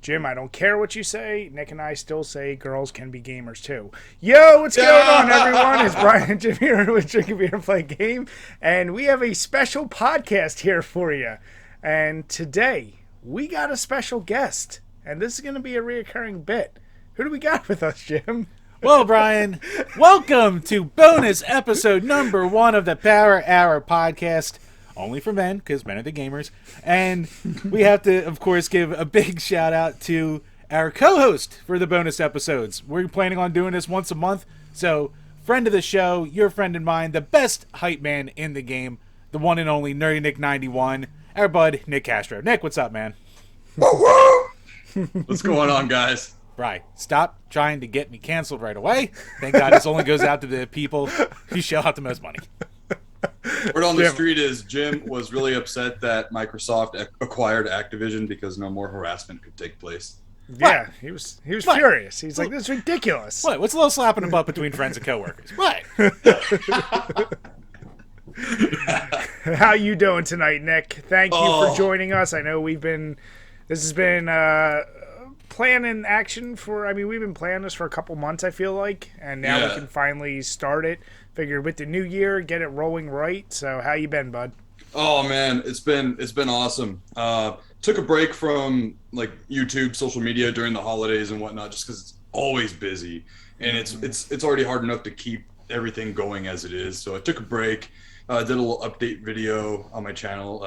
Jim, I don't care what you say. Nick and I still say girls can be gamers too. Yo, what's going on, everyone? It's Brian and Jim here with Drink a Beer and Play a Game. And we have a special podcast here for you. And today, we got a special guest. And this is going to be a reoccurring bit. Who do we got with us, Jim? Well, Brian, welcome to bonus episode number 1 of the Power Hour podcast. Only for men, because men are the gamers. And we have to, of course, give a big shout out to our co-host for the bonus episodes. We're planning on doing this once a month. So, friend of the show, your friend and mine, the best hype man in the game, the one and only Nerdy Nick 91, our bud, Nick Castro. Nick, what's up, man? What's going on, guys? Right. Stop trying to get me canceled right away. Thank God this only goes out to the people who shell out the most money. Word on the street is Jim was really upset that Microsoft acquired Activision because no more harassment could take place. Yeah, what? he was furious. He's like, this is ridiculous. What? What's a little slap in the butt between friends and coworkers? What? How you doing tonight, Nick? Thank you for joining us. I know this has been plan in action for, we've been planning this for a couple months, I feel like, and now we can finally start it. Figured with the new year, get it rolling right. So how you been, bud? Oh man, it's been awesome. Took a break from like YouTube, social media during the holidays and whatnot, just because it's always busy, and it's already hard enough to keep everything going as it is. So I took a break, did a little update video on my channel,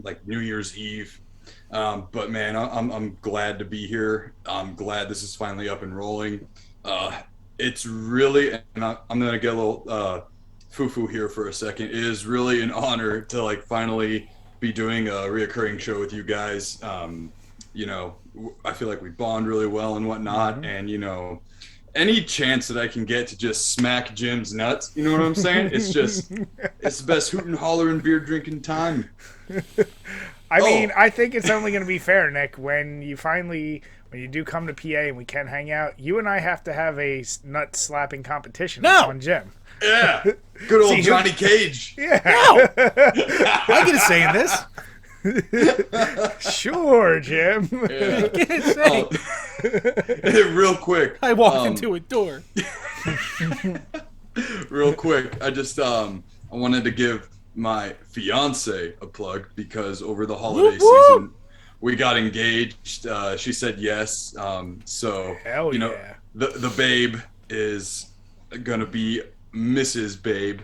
like New Year's Eve. But man, I'm glad to be here. I'm glad this is finally up and rolling. It's really, and I'm gonna get a little foo-foo here for a second. It is really an honor to like finally be doing a reoccurring show with you guys. You know, I feel like we bond really well and whatnot, and you know, any chance that I can get to just smack Jim's nuts, you know what I'm saying? It's the best hoot and holler and beer drinking time. I mean, I think it's only going to be fair, Nick, when you do come to PA and we can hang out, you and I have to have a nut slapping competition on Jim. Yeah. Good old Johnny Cage. Yeah. No. I get a say in this. Sure, Jim. Yeah. Get a say. Real quick. I walked into a door. Real quick. I just I wanted to give my fiance a plug because over the holiday season we got engaged. She said yes. So hell you know, yeah. the babe is gonna be Mrs. Babe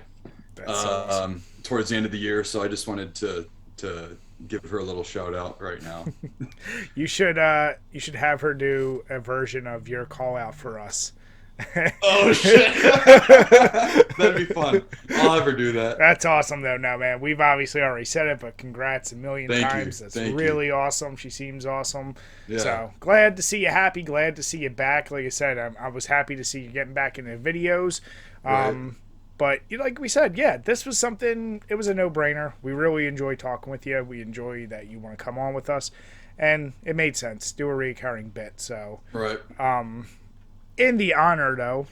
towards the end of the year. So I just wanted to give her a little shout out right now. You should have her do a version of your call out for us. Oh shit. That'd be fun. I'll have her do that. That's awesome though. Now, man, we've obviously already said it, but congrats a million times. That's really awesome. She seems awesome. Yeah. So glad to see you happy. Glad to see you back. Like I said, I was happy to see you getting back into videos. Right. But like we said, this was something. It was a no-brainer. We really enjoy talking with you. We enjoy that you want to come on with us, and it made sense. Do a recurring bit. So right. In the honor, though,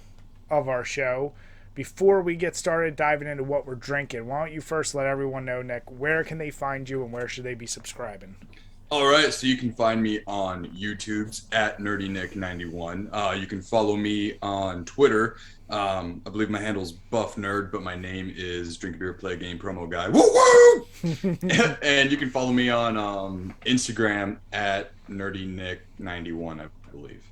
of our show, before we get started diving into what we're drinking, why don't you first let everyone know, Nick, where can they find you and where should they be subscribing? All right, so you can find me on YouTube's at NerdyNick91. You can follow me on Twitter. I believe my handle's BuffNerd, but my name is Drink a Beer, Play a Game promo guy. Woo woo! And you can follow me on Instagram at NerdyNick91, I believe.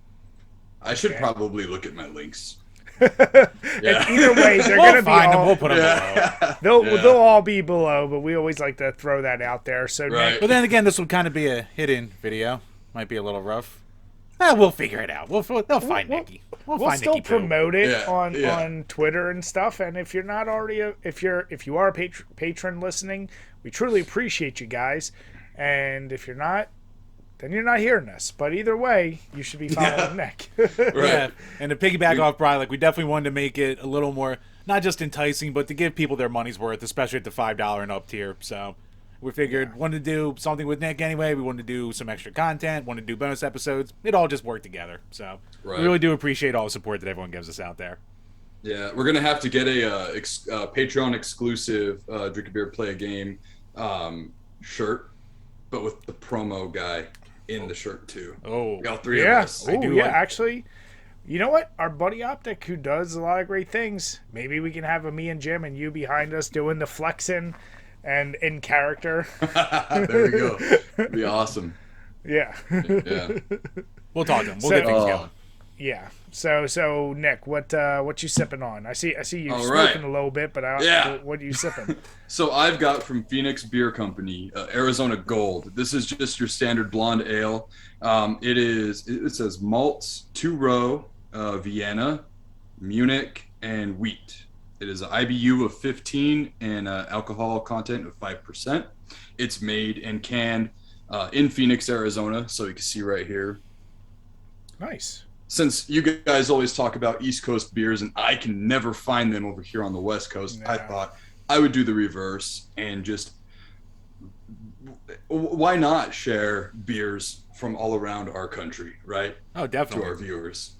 I should probably look at my links. Either way, they're going to be all... We'll put them below. They'll all be below, but we always like to throw that out there. So, right. But then again, this would kind of be a hidden video. Might be a little rough. We'll figure it out. They'll find Nicky. We'll still Nicky promote it on Twitter and stuff. And if you're not already if you are a patron listening, we truly appreciate you guys. And if you're not, then you're not hearing us. But either way, you should be following Nick. Right. Yeah. And to piggyback off Brian, like we definitely wanted to make it a little more, not just enticing, but to give people their money's worth, especially at the $5 and up tier. So we figured wanted to do something with Nick anyway. We wanted to do some extra content, wanted to do bonus episodes. It all just worked together. So we really do appreciate all the support that everyone gives us out there. Yeah, we're gonna have to get a Patreon exclusive Drink a Beer, Play a Game shirt, but with the promo guy in the shirt too. Oh, all three of us. Oh, yeah. Actually, you know what? Our buddy Optic, who does a lot of great things, maybe we can have me and Jim and you behind us doing the flexing and in character. There we go. It'd be awesome. Yeah. Yeah. We'll talk to him. We'll get things going. Yeah. So Nick, what you sipping on? I see you All smoking right. a little bit, but what are you sipping? So I've got from Phoenix Beer Company, Arizona Gold. This is just your standard blonde ale. It says malts, 2-row, Vienna, Munich, and wheat. It is an IBU of 15 and alcohol content of 5%. It's made and canned in Phoenix, Arizona. So you can see right here. Nice. Since you guys always talk about East Coast beers and I can never find them over here on the West Coast, I thought I would do the reverse and just, why not share beers from all around our country, right? Oh, definitely. To our viewers.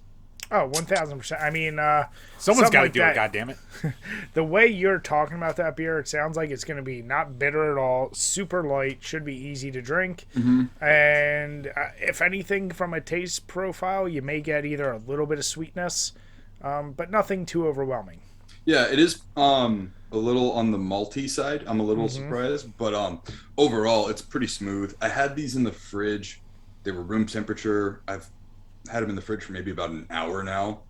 Oh, 1,000%. I mean, someone's got to do it, goddammit. The way you're talking about that beer, it sounds like it's going to be not bitter at all, super light, should be easy to drink. Mm-hmm. And if anything, from a taste profile, you may get either a little bit of sweetness, but nothing too overwhelming. Yeah, it is a little on the malty side. I'm a little surprised, but overall, it's pretty smooth. I had these in the fridge. They were room temperature. I've had them in the fridge for maybe about an hour now.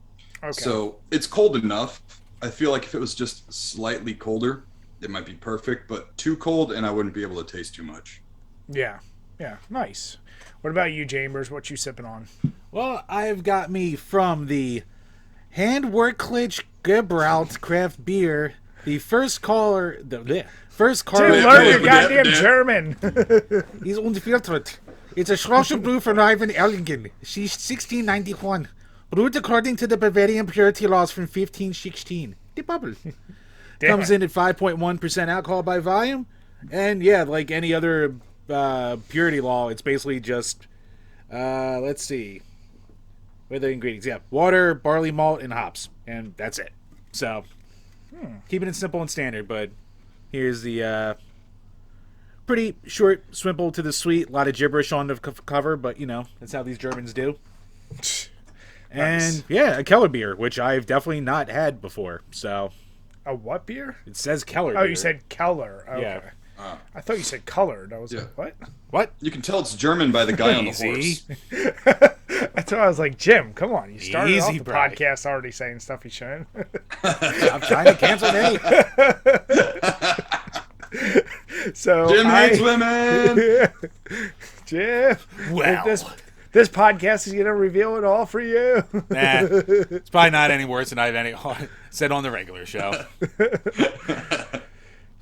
Okay. So it's cold enough. I feel like if it was just slightly colder, it might be perfect, but too cold and I wouldn't be able to taste too much. Yeah. Nice. What about you, Chambers? What you sipping on? Well, I've got me from the Handwerklich Gebraut craft beer. The first caller, first caller. Dude, learn your goddamn German. He's unfiltered. It's a Schlossen brew from Ivan Ellingen. She's 1691. Brewed according to the Bavarian purity laws from 1516. The bubble. Comes in at 5.1% alcohol by volume. And yeah, like any other purity law, it's basically just, let's see. What are the ingredients? Yeah, water, barley malt, and hops. And that's it. So, keeping it simple and standard, but here's the pretty short, simple to the sweet. A lot of gibberish on the cover, but, you know, that's how these Germans do. And, nice. Yeah, a Keller beer, which I've definitely not had before, so. A what beer? It says Keller beer. Oh, you said Keller. Okay. Yeah. I thought you said colored. I was like, what? What? You can tell it's German by the guy on the horse. That's why I was like, Jim, come on. You started off the podcast already saying stuff you shouldn't. I'm trying to cancel me. So Jim hates women. Jim. Well, this podcast is going to reveal it all for you. Nah, it's probably not any worse than I've said on the regular show.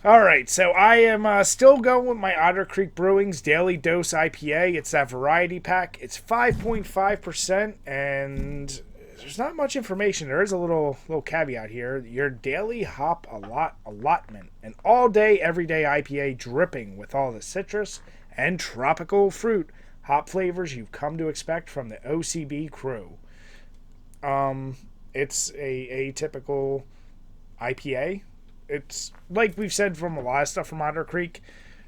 All right, so I am still going with my Otter Creek Brewing's Daily Dose IPA. It's that variety pack. It's 5.5%, and there's not much information. There is a little caveat here. Your daily hop allotment. An all-day, everyday IPA dripping with all the citrus and tropical fruit hop flavors you've come to expect from the OCB crew. It's a typical IPA. It's like we've said from a lot of stuff from Otter Creek.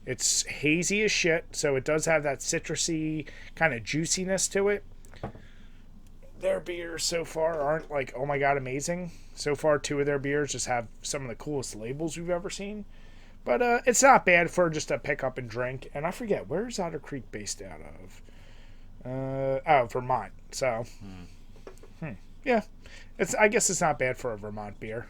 It's hazy as shit, so it does have that citrusy kind of juiciness to it. Their beers so far aren't like, oh my god, amazing. So far, 2 of their beers just have some of the coolest labels we've ever seen. But it's not bad for just a pick up and drink. And I forget, where's Otter Creek based out of? Vermont. So, yeah. I guess it's not bad for a Vermont beer.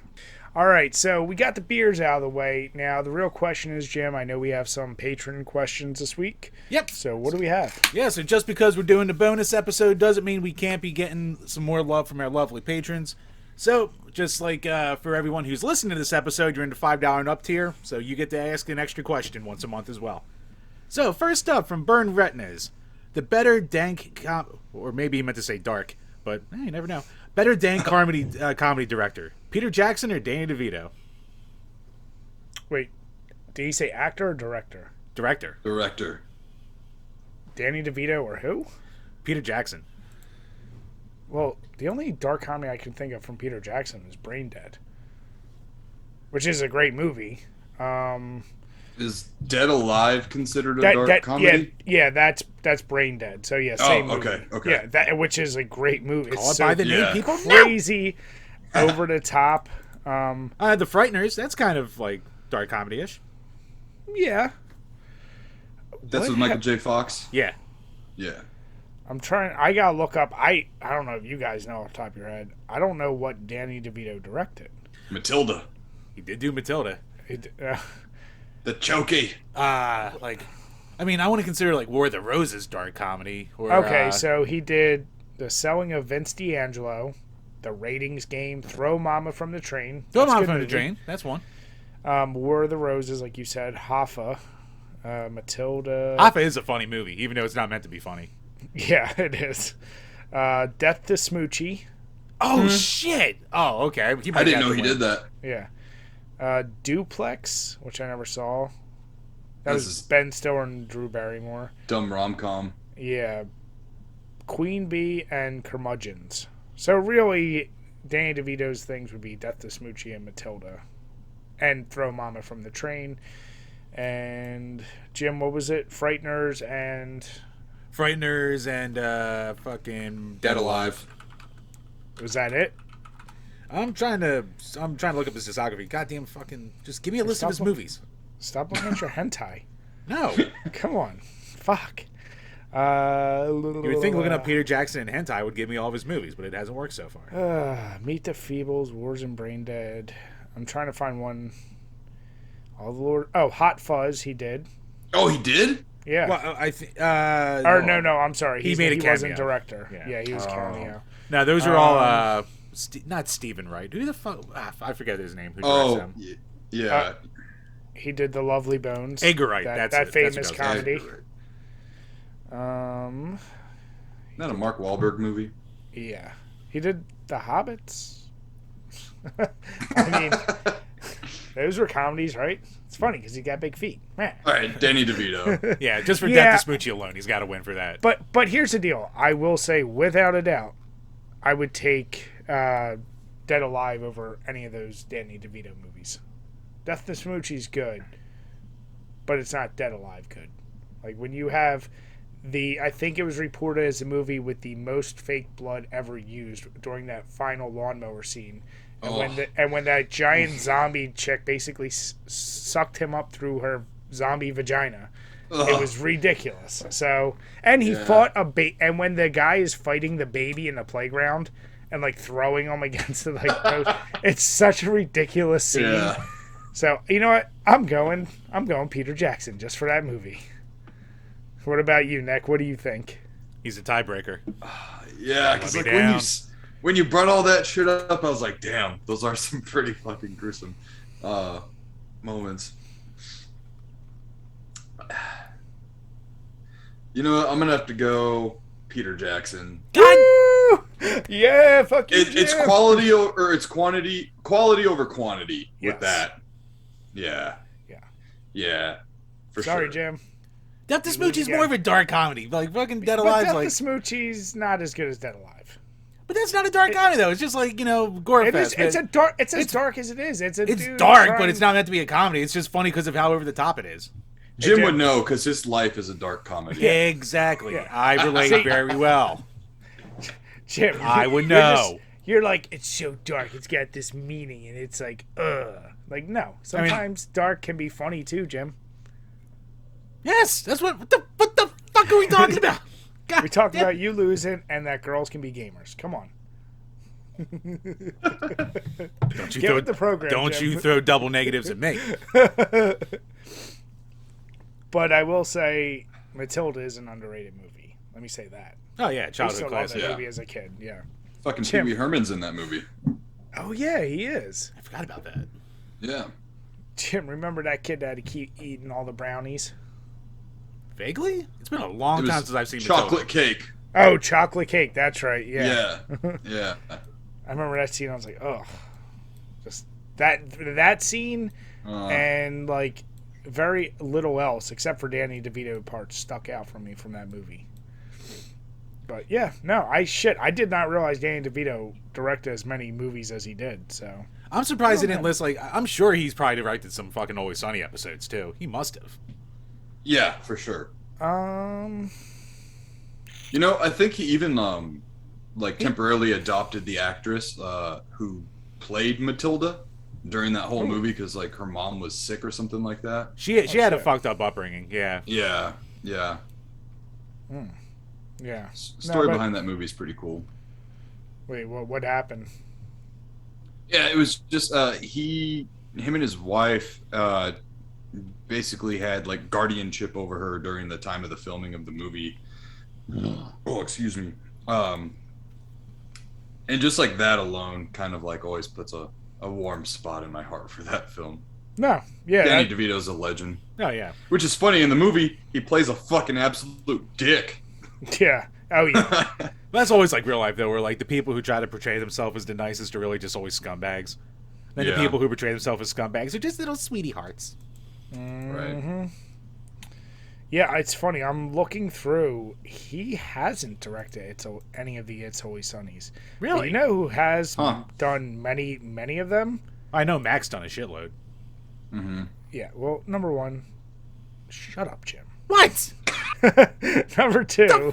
All right, so we got the beers out of the way. Now, the real question is, Jim, I know we have some patron questions this week. Yep. So what do we have? Yeah, so just because we're doing the bonus episode doesn't mean we can't be getting some more love from our lovely patrons. So, just like for everyone who's listening to this episode, you're in the $5 and up tier, so you get to ask an extra question once a month as well. So, first up from Burn Retinas, the better dank, or maybe he meant to say dark, but you never know. Better dank comedy director, Peter Jackson or Danny DeVito? Wait, did he say actor or director? Director. Danny DeVito or who? Peter Jackson. Well, the only dark comedy I can think of from Peter Jackson is Brain Dead, which is a great movie. I Is Dead Alive considered a dark comedy? Yeah, that's Brain Dead. So yeah, same movie. Okay. Yeah, which is a great movie. Call it by the name, people. Crazy, over the top. The Frighteners. That's kind of like dark comedy-ish. Yeah. That's with Michael J. Fox? Yeah. Yeah. I gotta look up. I don't know if you guys know off the top of your head. I don't know what Danny DeVito directed. Matilda. He did do Matilda. The Chokey. I want to consider like War of the Roses dark comedy. Or, so he did The Selling of Vince D'Angelo, The Ratings Game, Throw Mama from the Train. Throw Mama from the Train. That's one. War of the Roses, like you said. Hoffa. Matilda. Hoffa is a funny movie, even though it's not meant to be funny. Yeah, it is. Death to Smoochie. Oh, shit. Oh, okay. I didn't know he did that. Yeah. Duplex, which I never saw. That was Ben Stiller and Drew Barrymore. Dumb rom-com. Yeah. Queen Bee and Curmudgeons. So really, Danny DeVito's things would be Death to Smoochie and Matilda. And Throw Mama from the Train. And Jim, what was it? Frighteners and fucking Dead Alive. Was that it? I'm trying to look up his discography. Goddamn fucking, just give me a list of his movies. Stop looking at your hentai. No. Come on. Fuck. You would think looking up Peter Jackson and hentai would give me all of his movies, but it hasn't worked so far. Meet the Feebles, Wars and Brain Dead. I'm trying to find one. Hot Fuzz, he did. Oh, he did? Yeah. Well, I think. No, I'm sorry. He made a cameo. He wasn't director. Yeah, he was cameo. No, those are all not Stephen Wright. Who the fuck? I forget his name. Who directs them? Yeah. He did The Lovely Bones. Edgar Wright. That famous comedy. Isn't that a Mark Wahlberg movie? Yeah. He did The Hobbits. I mean, those were comedies, right? It's funny because he got big feet. Man. All right, Danny DeVito. Yeah, just for Death to Smoochie alone, he's got to win for that. But here's the deal. I will say, without a doubt, I would take Dead Alive over any of those Danny DeVito movies. Death to Smoochie's good, but it's not Dead Alive good. Like when you have I think it was reported as a movie with the most fake blood ever used during that final lawnmower scene. And when that giant zombie chick basically sucked him up through her zombie vagina, it was ridiculous. So, and he fought and when the guy is fighting the baby in the playground and like throwing him against the post, it's such a ridiculous scene. Yeah. So you know what? I'm going Peter Jackson just for that movie. What about you, Nick? What do you think? He's a tiebreaker. Yeah, because like when you brought all that shit up, I was like, damn, those are some pretty fucking gruesome moments. You know what? I'm gonna have to go Peter Jackson. God! Yeah, fuck you. It's quality or it's quantity over quantity with that. Yeah. For Sorry, sure. Jim. Death to Smoochie's more of a dark comedy. Like fucking Dead Alive. Death to Smoochie's not as good as Dead Alive. But that's not a dark comedy though. It's just like, gore fest. It's as dark as it is. It's dark, but it's not meant to be a comedy. It's just funny because of how over the top it is. Jim would know because his life is a dark comedy. Yeah. Exactly. Yeah. I relate very well. Jim, I would know. You're like, it's so dark. It's got this meaning, and it's like, ugh. Like, no. Sometimes dark can be funny too, Jim. Yes, that's what the fuck are we talking about? God, we talked about you losing and that girls can be gamers. Come on. Don't you throw the program? Don't Jim. You throw double negatives at me? But I will say, Matilda is an underrated movie. Let me say that. Oh yeah, childhood classic. That movie as a kid. Yeah. Fucking Pee Wee Herman's in that movie. Oh yeah, he is. I forgot about that. Yeah. Jim, remember that kid that had to keep eating all the brownies? Vaguely? It's been a long time since I've seen chocolate cake. Oh, chocolate cake. That's right. Yeah. Yeah. I remember that scene. I was like, oh, just that scene and like very little else except for Danny DeVito parts stuck out for me from that movie. But yeah, no, I did not realize Danny DeVito directed as many movies as he did. So I'm surprised he didn't list, like, I'm sure he's probably directed some fucking Always Sunny episodes, too. He must have. Yeah, for sure. Um, You know, I think he even, like, temporarily adopted the actress who played Matilda during that whole movie because, like, her mom was sick or something like that. She had a fucked up upbringing, yeah. Yeah. Yeah. Story behind that movie is pretty cool. Wait, what happened? Yeah, it was just him and his wife basically had like guardianship over her during the time of the filming of the movie. Oh, excuse me. And just like that alone kind of like always puts a warm spot in my heart for that film. No, yeah. Danny DeVito's a legend. Oh, yeah. Which is funny, in the movie, he plays a fucking absolute dick. Yeah. Oh, yeah. That's always like real life, though, where like the people who try to portray themselves as the nicest are really just always scumbags. Then the people who portray themselves as scumbags are just little sweetie hearts. Right. Yeah, it's funny. I'm looking through. He hasn't directed any of the It's Always Sunnies. Really? But you know who has done many of them? I know Mac's done a shitload. Mm-hmm. Yeah, well, number one, shut up, Jim. What? Number two. God,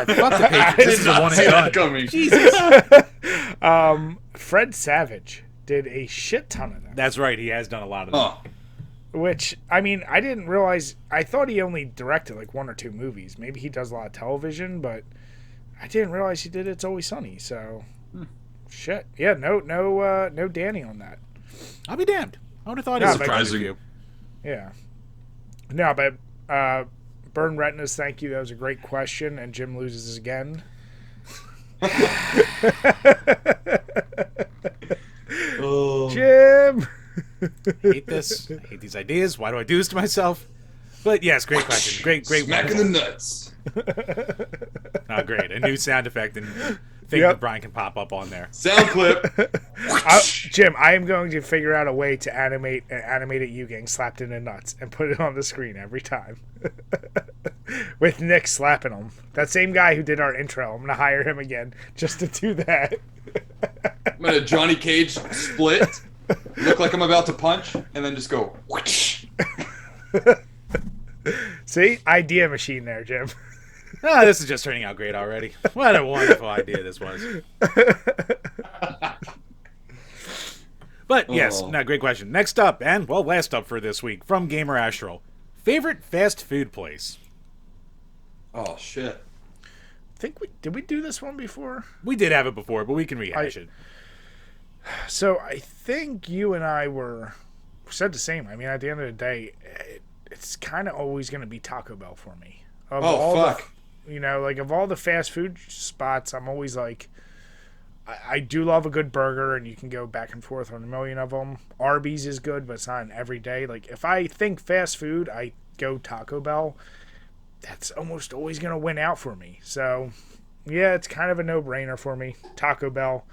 fuck the Patriots. This is a one and done. Coming. Jesus. Fred Savage did a shit ton of them. That's right. He has done a lot of them. Which, I mean, I didn't realize. I thought he only directed like one or two movies. Maybe he does a lot of television, but I didn't realize he did It's Always Sunny. So, shit. Yeah, no Danny on that. I'll be damned. I would have thought it was surprising. you. Yeah. No, but Burn Retinas, thank you. That was a great question, and Jim loses again. Jim! Hate this. I hate these ideas. Why do I do this to myself? But yes, great question. Great Smack in the nuts. Oh, great. A new sound effect and thing that Brian can pop up on there. Sound clip. Jim, I am going to figure out a way to animate you getting slapped in the nuts and put it on the screen every time. With Nick slapping him. That same guy who did our intro. I'm going to hire him again just to do that. I'm going to Johnny Cage split, look like I'm about to punch, and then just go whoosh. See? Idea machine there, Jim. Oh, this is just turning out great already. What a wonderful idea this was. But yes, no, great question. Next up, and well, last up for this week, from Gamer Astral. Favorite fast food place? Oh, shit. Did we do this one before? We did have it before, but we can rehash it. So I think you and I said the same. I mean, at the end of the day, it's kind of always going to be Taco Bell for me. Fuck. Of all the fast food spots, I'm always like, I do love a good burger, and you can go back and forth on a million of them. Arby's is good, but it's not an everyday. Like, if I think fast food, I go Taco Bell. That's almost always going to win out for me. So, yeah, it's kind of a no-brainer for me. Taco Bell.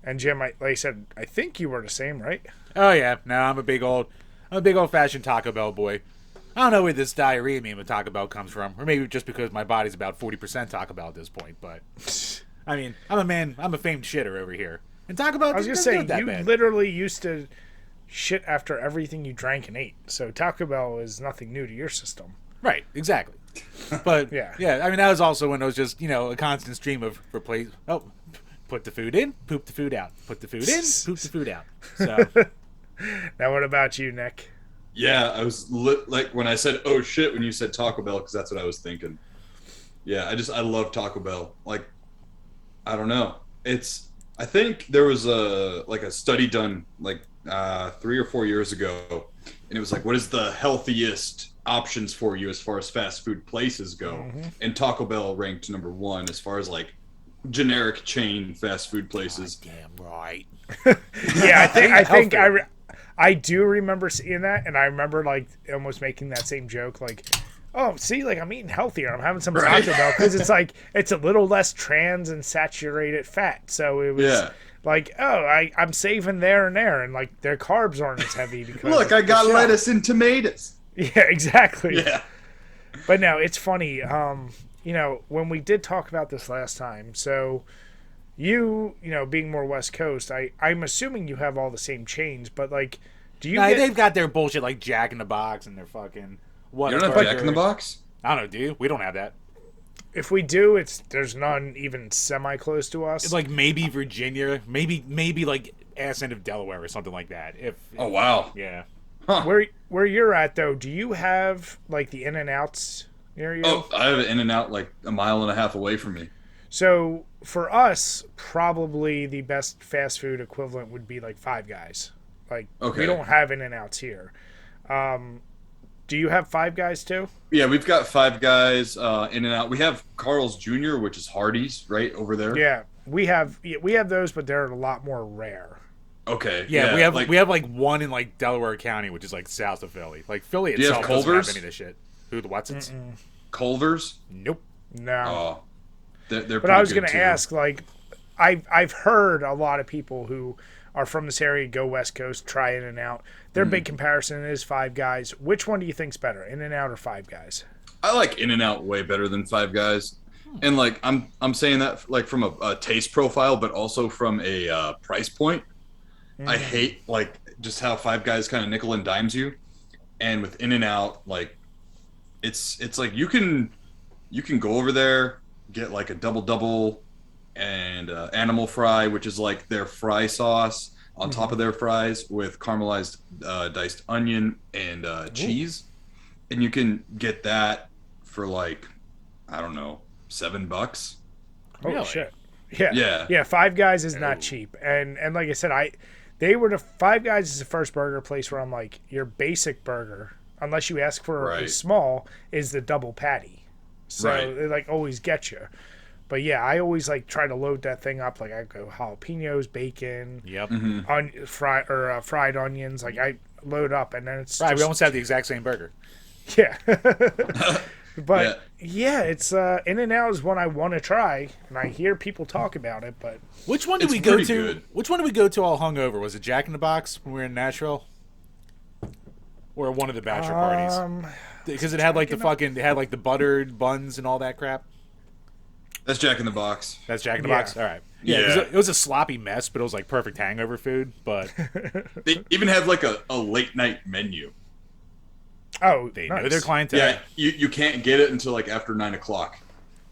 And Jim, like I said, I think you were the same, right? Oh, yeah. No, I'm a big old-fashioned Taco Bell boy. I don't know where this diarrhea meme with Taco Bell comes from, or maybe just because my body's about 40% Taco Bell at this point, but I mean, I'm a famed shitter over here. And Taco Bell, I was going to say, you literally used to shit after everything you drank and ate, so Taco Bell is nothing new to your system. Right, exactly. But, yeah, I mean, that was also when it was just, a constant stream of put the food in, poop the food out. Put the food in, poop the food out. So. Now what about you, Nick? Yeah, I was like when I said, oh shit, when you said Taco Bell, because that's what I was thinking. Yeah, I love Taco Bell. Like, I don't know. I think there was a study done like 3 or 4 years ago, and it was like, what is the healthiest options for you as far as fast food places go? Mm-hmm. And Taco Bell ranked number 1 as far as like generic chain fast food places. God damn right. Yeah, I think I do remember seeing that, and I remember like almost making that same joke, like, oh, see, like I'm eating healthier. I'm having some Taco Bell because it's like it's a little less trans and saturated fat. So it was like, oh, I'm saving there, and like their carbs aren't as heavy because look, I got lettuce and tomatoes. Yeah, exactly. Yeah, but no, it's funny. When we did talk about this last time, so you know, being more West Coast, I'm assuming you have all the same chains, but like, do you? They've got their bullshit like Jack in the Box and their fucking what? You don't have Jack in the Box? I don't know. Do you? We don't have that. If we do, there's none even semi close to us. It's like maybe Virginia, maybe like ass end of Delaware or something like that. Oh wow. Yeah. Huh. Where you're at though, do you have like the In-N-Outs near you? Oh, I have an In-N-Out like a mile and a half away from me. So for us, probably the best fast food equivalent would be like Five Guys. Like we don't have In-N-Outs here. Do you have Five Guys too? Yeah, we've got Five Guys, In-N-Out. We have Carl's Jr., which is Hardee's, right over there. Yeah, we have those, but they're a lot more rare. Okay. Yeah, we have like one in like Delaware County, which is like south of Philly. Like Philly itself doesn't have any of this shit. Who, the Watsons? Culver's? Nope. No. Oh, they're but I was going to ask, like, I've heard a lot of people who are from this area go West Coast, try In-N-Out. Their big comparison is Five Guys. Which one do you think's better, In-N-Out or Five Guys? I like In-N-Out way better than Five Guys. And like I'm saying that like from a taste profile, but also from a price point. I hate like just how Five Guys kind of nickel and dimes you, and with In-N-Out, like it's like you can go over there, get like a double and animal fry, which is like their fry sauce on top of their fries with caramelized diced onion and cheese, and you can get that for like I don't know $7. Oh shit! Yeah. Five Guys is not cheap, and like I said, Five Guys is the first burger place where I'm like, your basic burger, unless you ask for a small, is the double patty. So they like always get you. But yeah, I always like try to load that thing up. Like I go jalapenos, bacon, fried onions. Like I load up, and then it's right. We almost have the exact same burger. Yeah. But it's In-N-Out is one I want to try, and I hear people talk about it. But which one did we go to? Good. Which one did we go to all hungover? Was it Jack in the Box when we were in Nashville, or one of the bachelor parties? Because it had like the buttered buns and all that crap. That's Jack in the Box. That's Jack in the Box. All right. Yeah, it was a sloppy mess, but it was like perfect hangover food. But they even have like a late night menu. Oh, they know their clientele. Yeah, you can't get it until like after 9 o'clock.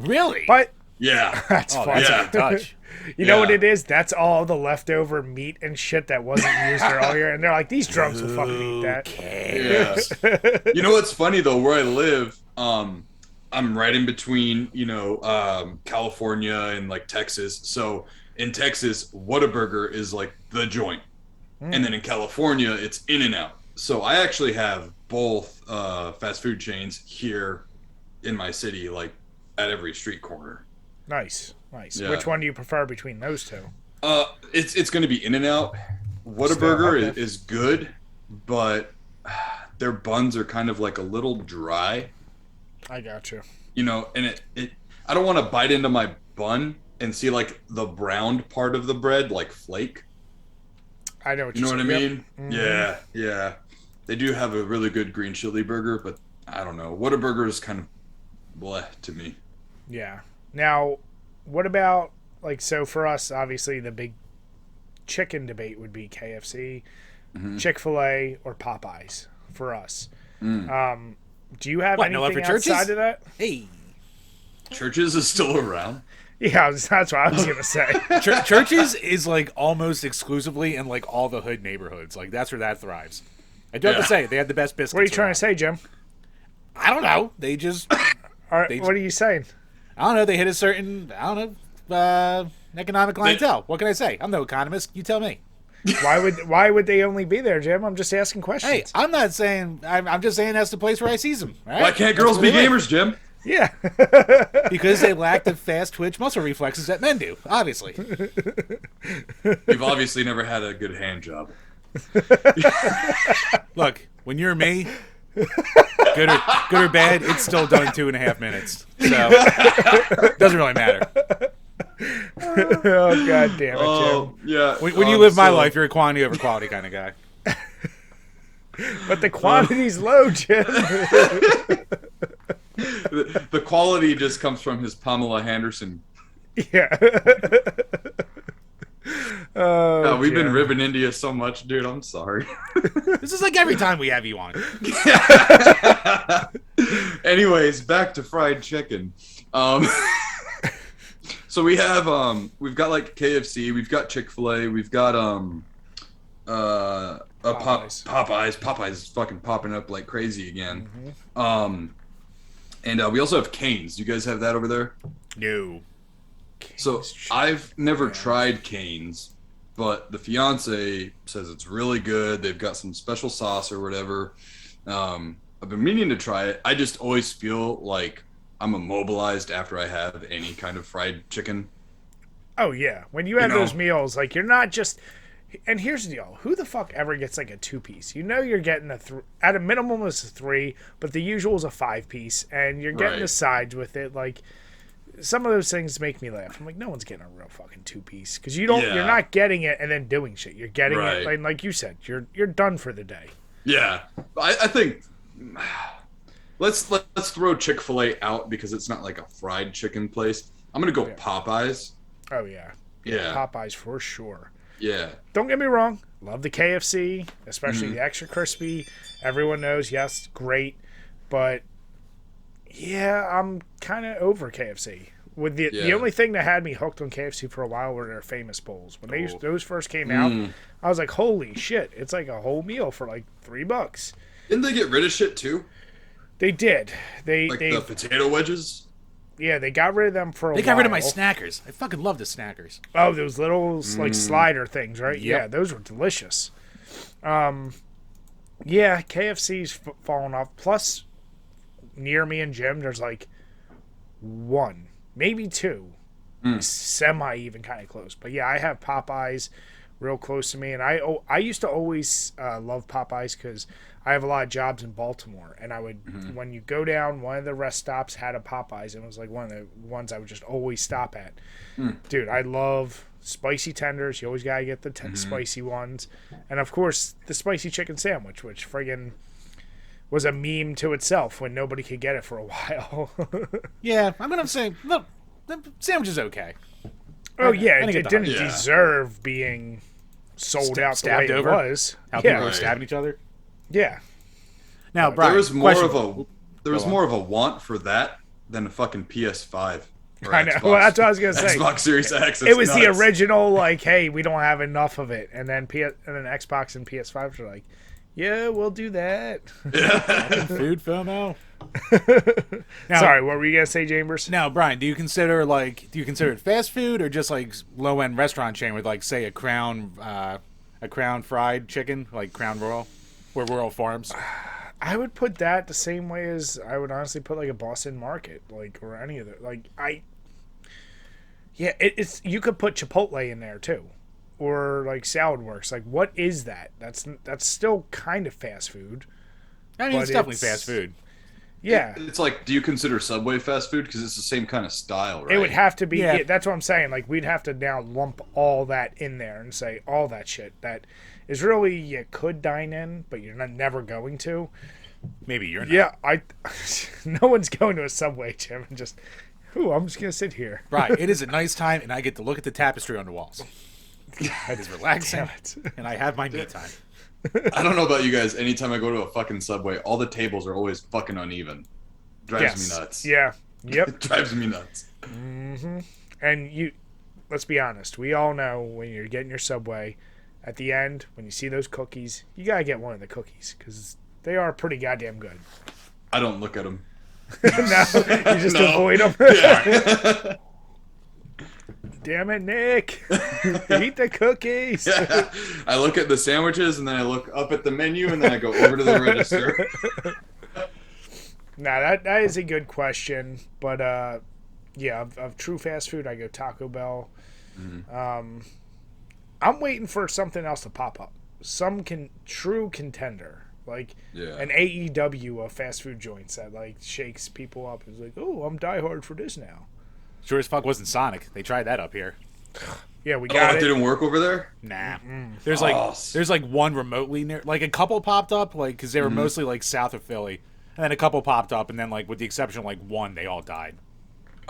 Really? But yeah, that's fun. That's a good touch. You know what it is? That's all the leftover meat and shit that wasn't used earlier, and they're like, these drunks will fucking eat that. Yeah. You know what's funny though? Where I live, I'm right in between, California and like Texas. So in Texas, Whataburger is like the joint, and then in California, it's In-N-Out. So I actually have both fast food chains here in my city, like at every street corner. Nice. Yeah. Which one do you prefer between those two? It's going to be In-N-Out. Whataburger is good, but their buns are kind of like a little dry. I got you. And it I don't want to bite into my bun and see like the browned part of the bread like flake. I know what you know what I mean? Mm-hmm. Yeah. They do have a really good green chili burger, but I don't know. Whataburger is kind of bleh to me. Yeah. Now, what about like so for us? Obviously, the big chicken debate would be KFC, Chick-fil-A, or Popeyes for us. Do you have anything outside of that? Hey, Churches is still around. Yeah, that's what I was gonna say. Churches is like almost exclusively in like all the hood neighborhoods. Like that's where that thrives. I do have to say they had the best biscuits. What are you trying to say, Jim? I don't know. They just. What are you saying? I don't know. They hit a certain economic clientele. What can I say? I'm no economist. You tell me. Why would they only be there, Jim? I'm just asking questions. Hey, I'm not saying. I'm just saying that's the place where I sees them. Right? Why can't girls be gamers, Jim? Yeah. Because they lack the fast twitch muscle reflexes that men do, obviously. You've obviously never had a good hand job. Look, when you're me, good or bad, it's still done in 2.5 minutes. So, doesn't really matter. Oh, God damn it, Jim. Yeah. When you live my life, you're a quantity over quality kind of guy. But the quantity's low, Jim. The quality just comes from his Pamela Henderson Yeah. Oh, we've been ribbing India so much, dude. I'm sorry. This is like every time we have you on. Anyways, back to fried chicken. So we've got like KFC, we've got Chick-fil-A, we've got Popeyes. Popeyes is fucking popping up like crazy again. And we also have Cane's. Do you guys have that over there? No. So I've never tried Cane's, but the fiance says it's really good. They've got some special sauce or whatever. I've been meaning to try it. I just always feel like I'm immobilized after I have any kind of fried chicken. Oh yeah, when you have those meals, like you're not just. And here's the deal: who the fuck ever gets like a 2-piece? You know, you're getting at a minimum it's a 3, but the usual is a 5-piece, and you're getting the sides with it. Like some of those things make me laugh. I'm like, no one's getting a real fucking 2-piece because you don't. Yeah. You're not getting it and then doing shit. You're getting it like you said. You're done for the day. Yeah, I think. Let's throw Chick-fil-A out because it's not like a fried chicken place. I'm gonna go Popeyes. Oh yeah. Popeyes for sure. Yeah. Don't get me wrong. Love the KFC, especially the extra crispy. Everyone knows, yes, great. But yeah, I'm kind of over KFC. With the only thing that had me hooked on KFC for a while were their famous bowls. When those first came out, I was like, holy shit! It's like a whole meal for like $3. Didn't they get rid of shit too? They did. They the potato wedges. Yeah, they got rid of them for a while. They got rid of my Snackers. I fucking love the Snackers. Oh, those little like slider things, right? Yep. Yeah, those were delicious. Yeah, KFC's fallen off. Plus, near me and Jim, there's like 1, maybe 2, semi even kind of close. But yeah, I have Popeyes real close to me, and I used to always love Popeyes because I have a lot of jobs in Baltimore, and I would when you go down, one of the rest stops had a Popeyes, and it was like one of the ones I would just always stop at. Dude, I love spicy tenders. You always gotta get the spicy ones, and of course the spicy chicken sandwich, which friggin' was a meme to itself when nobody could get it for a while. Yeah, I'm gonna say look, the sandwich is okay. Oh yeah, it didn't deserve being sold out the way it was. How people were stabbing each other. Yeah. Now, Brian, there was more of a want for that than a fucking PS5. I know. Well, that's what I was gonna say. Xbox Series X. It was nuts. The original, like, hey, we don't have enough of it, and then Xbox and PS5 are like, yeah, we'll do that. Food FOMO. Now, sorry, what were you gonna say, Chambers? Now, Brian, do you consider it fast food or just like low end restaurant chain with like say a Crown fried chicken, like Crown Royal or Royal Farms? I would put that the same way as I would honestly put like a Boston Market, like, or any of it. Like it's you could put Chipotle in there too, or like Salad Works. Like, what is that? That's still kind of fast food. I mean, it's definitely fast food. Yeah, it's like, do you consider Subway fast food? Because it's the same kind of style, right? It would have to be. Yeah. That's what I'm saying. Like, we'd have to now lump all that in there and say all that shit that is really you could dine in, but you're never going to. Maybe you're not. Yeah, no one's going to a Subway, Jim, and just, I'm just gonna sit here. Right. It is a nice time, and I get to look at the tapestry on the walls. It is relaxing, and I have my me time. I don't know about you guys. Anytime I go to a fucking Subway, all the tables are always fucking uneven. Drives me nuts. Yeah. Yep. It drives me nuts. And let's be honest. We all know when you're getting your Subway, at the end, when you see those cookies, you gotta get one of the cookies because they are pretty goddamn good. I don't look at them. No, you just avoid them. Yeah. Damn it, Nick. Eat the cookies. Yeah. I look at the sandwiches, and then I look up at the menu, and then I go over to the register. Nah, that is a good question. But, of true fast food, I go Taco Bell. I'm waiting for something else to pop up. Some true contender. Like an AEW of fast food joints that, like, shakes people up. It's like, oh, I'm diehard for this now. Sure as fuck wasn't Sonic. They tried that up here. Yeah, we got it. It didn't work over there? Nah. There's like one remotely near, like a couple popped up, like, because they were mostly like south of Philly, and then a couple popped up, and then like with the exception of like one, they all died.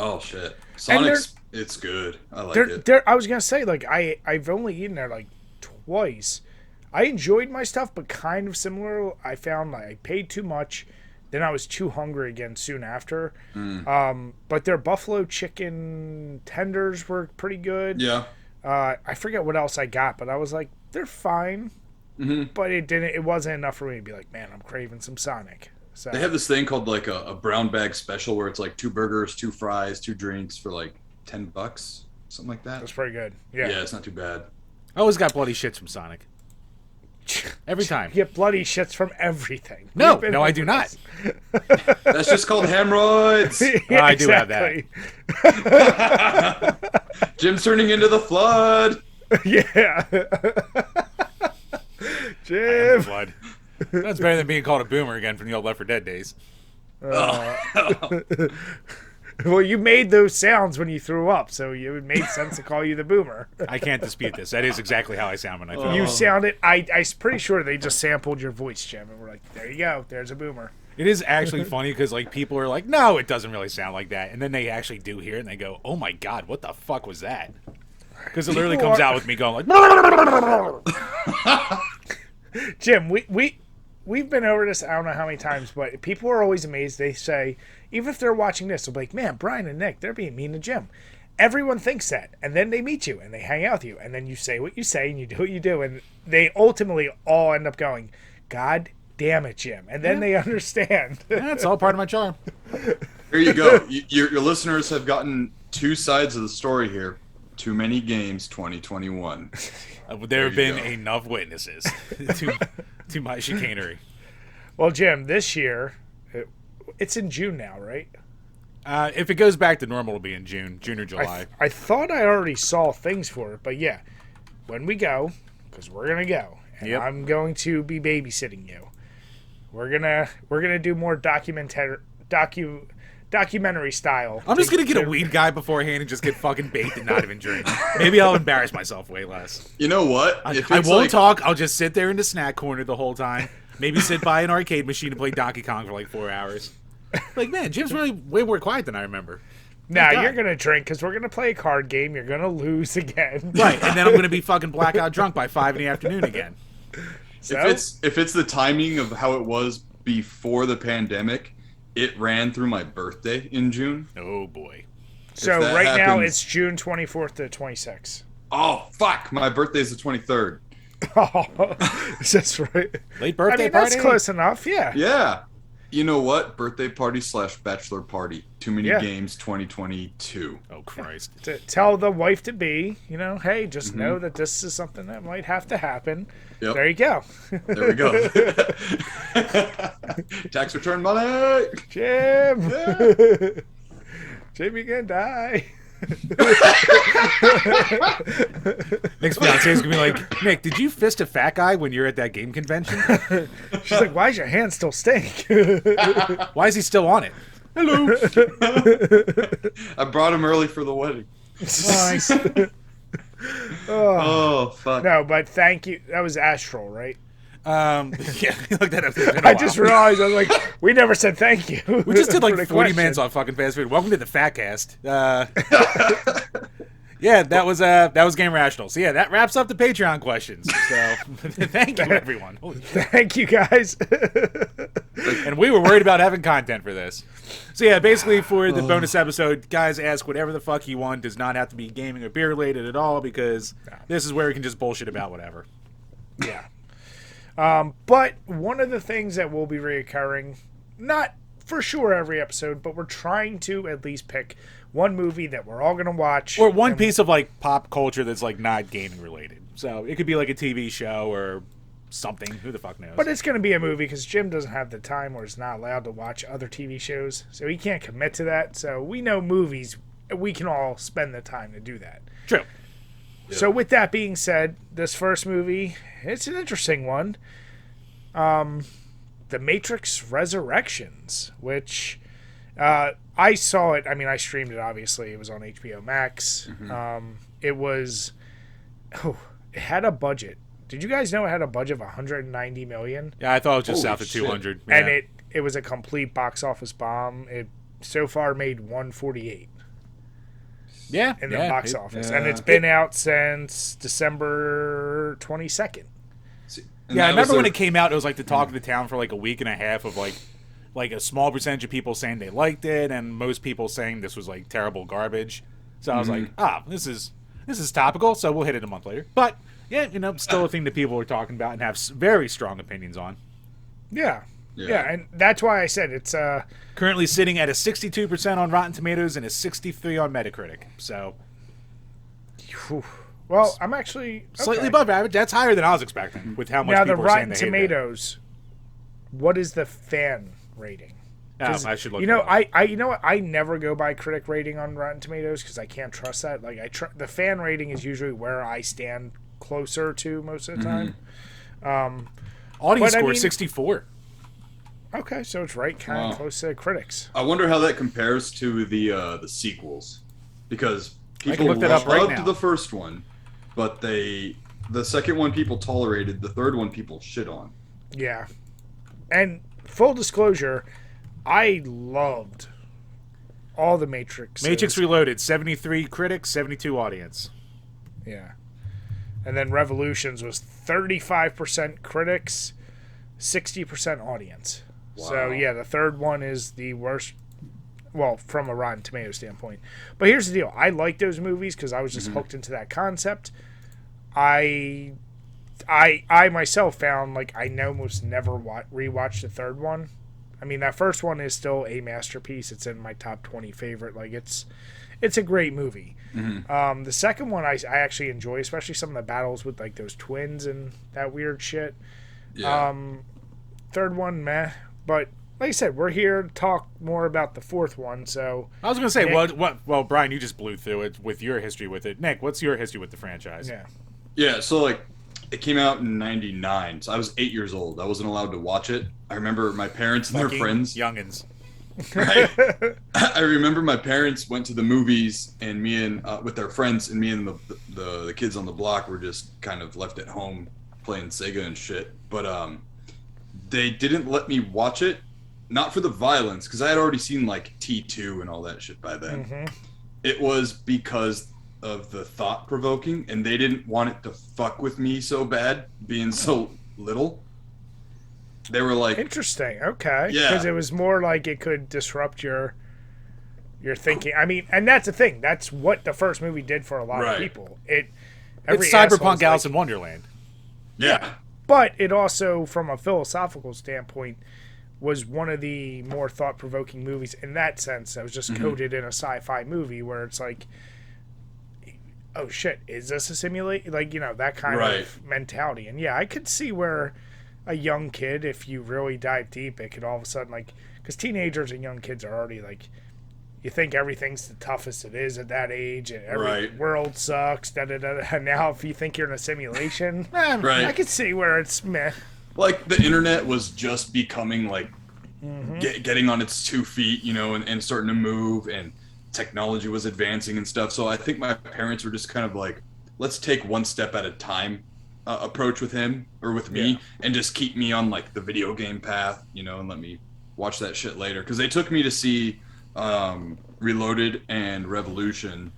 Oh shit, Sonic's it's good. I like it. I was gonna say like I've only eaten there like twice. I enjoyed my stuff, but kind of similar. I found like I paid too much, then I was too hungry again soon after. But their buffalo chicken tenders were pretty good. Yeah. I forget what else I got, but I was like, they're fine. But it wasn't enough for me to be like, man, I'm craving some Sonic. So They have this thing called like a brown bag special where it's like 2 burgers, 2 fries, 2 drinks for like $10, something like that. that's pretty good. Yeah, it's not too bad. I always got bloody shits from Sonic. Every time. You get bloody shits from everything. No, I do not. That's just called hemorrhoids. Yeah, I do have that. Jim's turning into the flood. Yeah. Jim. Blood. That's better than being called a boomer again from the old Left 4 Dead days. Well, you made those sounds when you threw up, so it made sense to call you the boomer. I can't dispute this. That is exactly how I sound when I throw You up. sounded... I'm pretty sure they just sampled your voice, Jim, and we're like, there you go. There's a boomer. It is actually funny because like people are like, no, it doesn't really sound like that. And then they actually do hear it and they go, oh my God, what the fuck was that? Because it literally comes out with me going like... Jim, we've been over this I don't know how many times, but people are always amazed. They say, even if they're watching this, they'll be like, man, Brian and Nick, they're being mean to Jim. Everyone thinks that, and then they meet you and they hang out with you, and then you say what you say and you do what you do, and they ultimately all end up going, God damn it, Jim, and then they understand. That's all part of my charm. Here you go. Your listeners have gotten 2 sides of the story here. Too many games 2021. There have been enough witnesses to my chicanery. Well, Jim, this year, it's in June now, right? If it goes back to normal, it'll be in June or July. I thought I already saw things for it, but yeah, when we go, because we're gonna go, and I'm going to be babysitting you. We're gonna do more documentary style. I'm just gonna get a weed guy beforehand and just get fucking baked and not even drink. Maybe I'll embarrass myself way less. You know what? I won't talk. I'll just sit there in the snack corner the whole time. Maybe sit by an arcade machine and play Donkey Kong for like 4 hours. Like, man, Jim's really way more quiet than I remember. Nah, you're gonna drink because we're gonna play a card game. You're gonna lose again. Right, and then I'm gonna be fucking blackout drunk by 5 in the afternoon again. So? If it's the timing of how it was before the pandemic, it ran through my birthday in June. Oh boy! So right now it's June 24th to 26th. Oh fuck! My birthday's the 23rd. Oh, that's right. Late birthday party. That's party. Close enough. Yeah. Yeah. You know what? Birthday party / bachelor party. Too many games 2022. Oh Christ! To tell the wife to be, hey, just know that this is something that might have to happen. Yep. There you go. There we go. Tax return money. Jim. Yeah. Jim, you gonna die. Nick's fiance's gonna be like, Nick, did you fist a fat guy when you're at that game convention? She's like, why is your hand still stink? Why is he still on it? Hello. I brought him early for the wedding. Nice. Oh fuck. No, but thank you. That was Astral, right? Yeah, look that up. I just realized, I was like, we never said thank you. We just did like 40 minutes on fucking fast food. Welcome to the Fat Cast. Yeah, that was Game Rational. So yeah, that wraps up the Patreon questions. So thank you, everyone. Thank you, guys. And we were worried about having content for this. So yeah, basically for the bonus episode, guys, ask whatever the fuck you want. Does not have to be gaming or beer related at all, because this is where we can just bullshit about whatever. Yeah. But one of the things that will be reoccurring, not for sure every episode, but we're trying to at least pick one movie that we're all going to watch. Or one piece of like pop culture that's like not gaming related. So it could be like a TV show or something. Who the fuck knows? But it's going to be a movie because Jim doesn't have the time or is not allowed to watch other TV shows. So he can't commit to that. So we know movies, we can all spend the time to do that. True. So with that being said, this first movie, it's an interesting one. The Matrix Resurrections, which I saw it. I mean, I streamed it, obviously. It was on HBO Max. Mm-hmm. It had a budget. Did you guys know it had a budget of $190 million? Yeah, I thought it was just south of 200. Yeah. And it was a complete box office bomb. It so far made $148. in the box office. And it's been out since December 22nd. Yeah, I remember when it came out, it was like the talk of the town for like a week and a half of like a small percentage of people saying they liked it and most people saying this was like terrible garbage. So I was like, this is topical, so we'll hit it a month later. But yeah, still a thing that people are talking about and have very strong opinions on. Yeah, and that's why I said it's currently sitting at a 62% on Rotten Tomatoes and a 63 on Metacritic. So, well, I'm actually slightly above average. That's higher than I was expecting with how much now people the are Rotten saying they hate Tomatoes. What is the fan rating? I should look. I never go by critic rating on Rotten Tomatoes because I can't trust that. Like the fan rating is usually where I stand closer to most of the time. Audience score 64. Okay, so it's right kind of close to critics. I wonder how that compares to the sequels, because people loved the first one, but the second one people tolerated, the third one people shit on. Yeah, and full disclosure, I loved all the Matrix. Matrix Reloaded, 73 critics, 72 audience. Yeah. And then Revolutions was 35% critics, 60% audience. Wow. So, yeah, the third one is the worst, well, from a Rotten Tomatoes standpoint. But here's the deal. I like those movies because I was just hooked into that concept. I myself found, like, I almost never rewatched the third one. I mean, that first one is still a masterpiece. It's in my top 20 favorite. Like, it's a great movie. The second one I actually enjoy, especially some of the battles with, like, those twins and that weird shit. Yeah. Third one, meh. But, like I said, we're here to talk more about the fourth one, so... I was going to say, Nick, well, Brian, you just blew through it with your history with it. Nick, what's your history with the franchise? Yeah, so, like, it came out in 99, so I was 8 years old. I wasn't allowed to watch it. I remember my parents and their friends... youngins. Right? I remember my parents went to the movies, and me and with their friends, and me and the kids on the block were just kind of left at home playing Sega and shit. But they didn't let me watch it, not for the violence, because I had already seen like T2 and all that shit by then. It was because of the thought-provoking, and they didn't want it to fuck with me so bad, being so little. They were like... Interesting, okay. Yeah. Because it was more like it could disrupt your thinking. I mean, and that's the thing. That's what the first movie did for a lot of people. It's Cyberpunk Alice in Wonderland. Yeah. But it also, from a philosophical standpoint, was one of the more thought-provoking movies in that sense. That was just coded in a sci-fi movie where it's like... oh shit, is this a simulation? Like, that kind of mentality. And yeah, I could see where a young kid, if you really dive deep, it could all of a sudden, like, because teenagers and young kids are already like, you think everything's the toughest it is at that age, and every world sucks, And now if you think you're in a simulation, I could see where it's meh. Like, the internet was just becoming, like, getting on its 2 feet, and starting to move, and technology was advancing and stuff. So I think my parents were just kind of like, let's take one step at a time approach with him or with me, and just keep me on like the video game path, and let me watch that shit later. Because they took me to see Reloaded and Revolution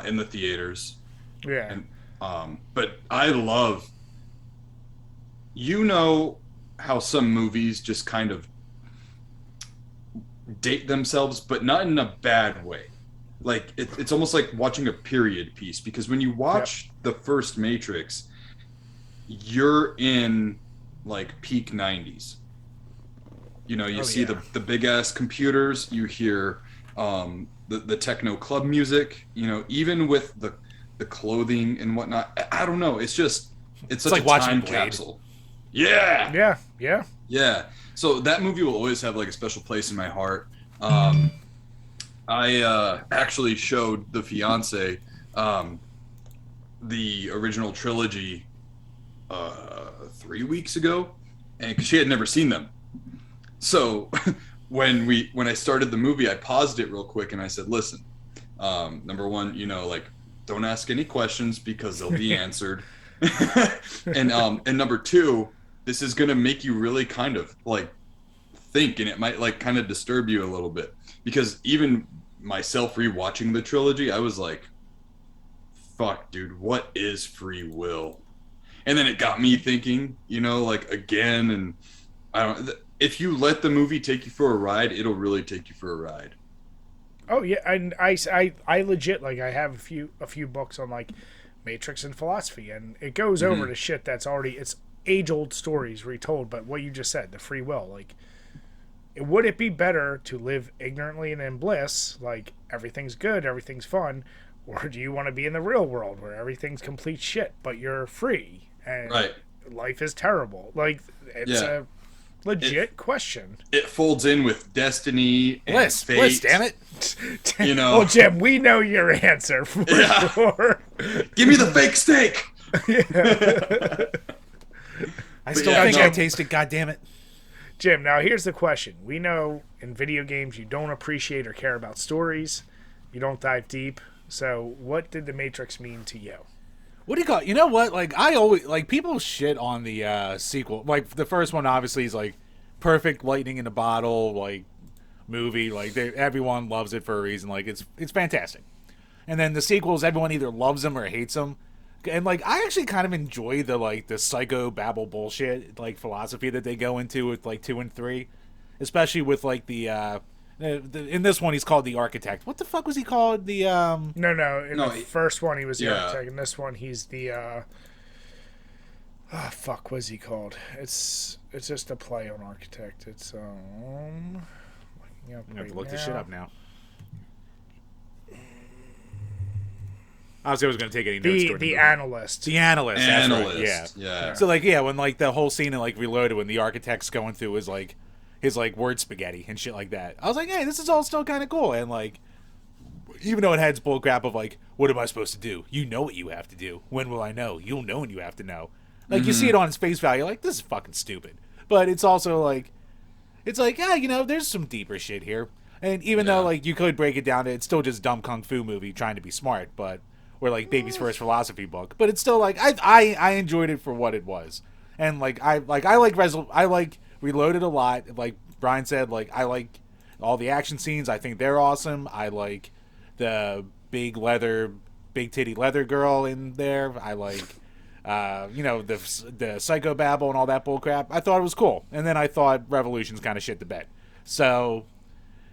in the theaters. Yeah. And but I love, how some movies just kind of date themselves, but not in a bad way. Like it's almost like watching a period piece, because when you watch the first Matrix, you're in like peak 90s. You see the big ass computers, you hear the techno club music, even with the clothing and whatnot. I don't know, it's such like a time capsule. Yeah. So that movie will always have like a special place in my heart. I actually showed the fiance the original trilogy 3 weeks ago, and because she had never seen them. So when I started the movie, I paused it real quick and I said, listen, number one, like, don't ask any questions because they'll be answered. And number two, this is gonna make you really kind of like think, and it might like kind of disturb you a little bit, because even myself rewatching the trilogy, I was like, fuck, dude, what is free will? And then it got me thinking, like again, and I don't. If you let the movie take you for a ride, it'll really take you for a ride. Oh yeah, and I legit like I have a few books on like Matrix and philosophy, and it goes over to shit that's already it's age old stories retold. But what you just said, the free will, like, would it be better to live ignorantly and in bliss, like everything's good, everything's fun, or do you want to be in the real world where everything's complete shit, but you're free and life is terrible? Like, it's a legit question. It folds in with destiny and fate. Bliss, damn it. Well, Jim, we know your answer for sure. Give me the fake steak. I still think I taste it, goddammit. Jim, now here's the question. We know in video games you don't appreciate or care about stories. You don't dive deep. So what did The Matrix mean to you? What do you call it? You know what? Like, I always, like, people shit on the sequel. Like, the first one obviously is, like, perfect lightning in a bottle, like, movie. Like, everyone loves it for a reason. Like, it's fantastic. And then the sequels, everyone either loves them or hates them. And, like, I actually kind of enjoy the, like, the psycho babble bullshit, like, philosophy that they go into with, like, 2 and 3. Especially with, like, in this one, he's called the Architect. What the fuck was he called? The No. In the first one, he was the Architect. In this one, he's the fuck, what's he called? It's just a play on Architect. It's I'm gonna have to look this shit up now. Obviously, I was going to take any notes. The analyst. The analyst. Analyst. That's right. Yeah. So, like, when, like, the whole scene in, like, Reloaded, when the Architect's going through his word spaghetti and shit like that, I was like, hey, this is all still kind of cool. And, like, even though it had bull crap of, like, what am I supposed to do? You know what you have to do. When will I know? You'll know when you have to know. Like, you see it on its face value, like, this is fucking stupid. But it's also, like, there's some deeper shit here. And even though, like, you could break it down to it's still just dumb kung fu movie trying to be smart, but or like Baby's First Philosophy book, but it's still like I enjoyed it for what it was, and like I like Reloaded a lot. Like Brian said, like I like all the action scenes. I think they're awesome. I like the big titty leather girl in there. I like the psychobabble and all that bullcrap. I thought it was cool, and then I thought Revolution's kind of shit the bed. So.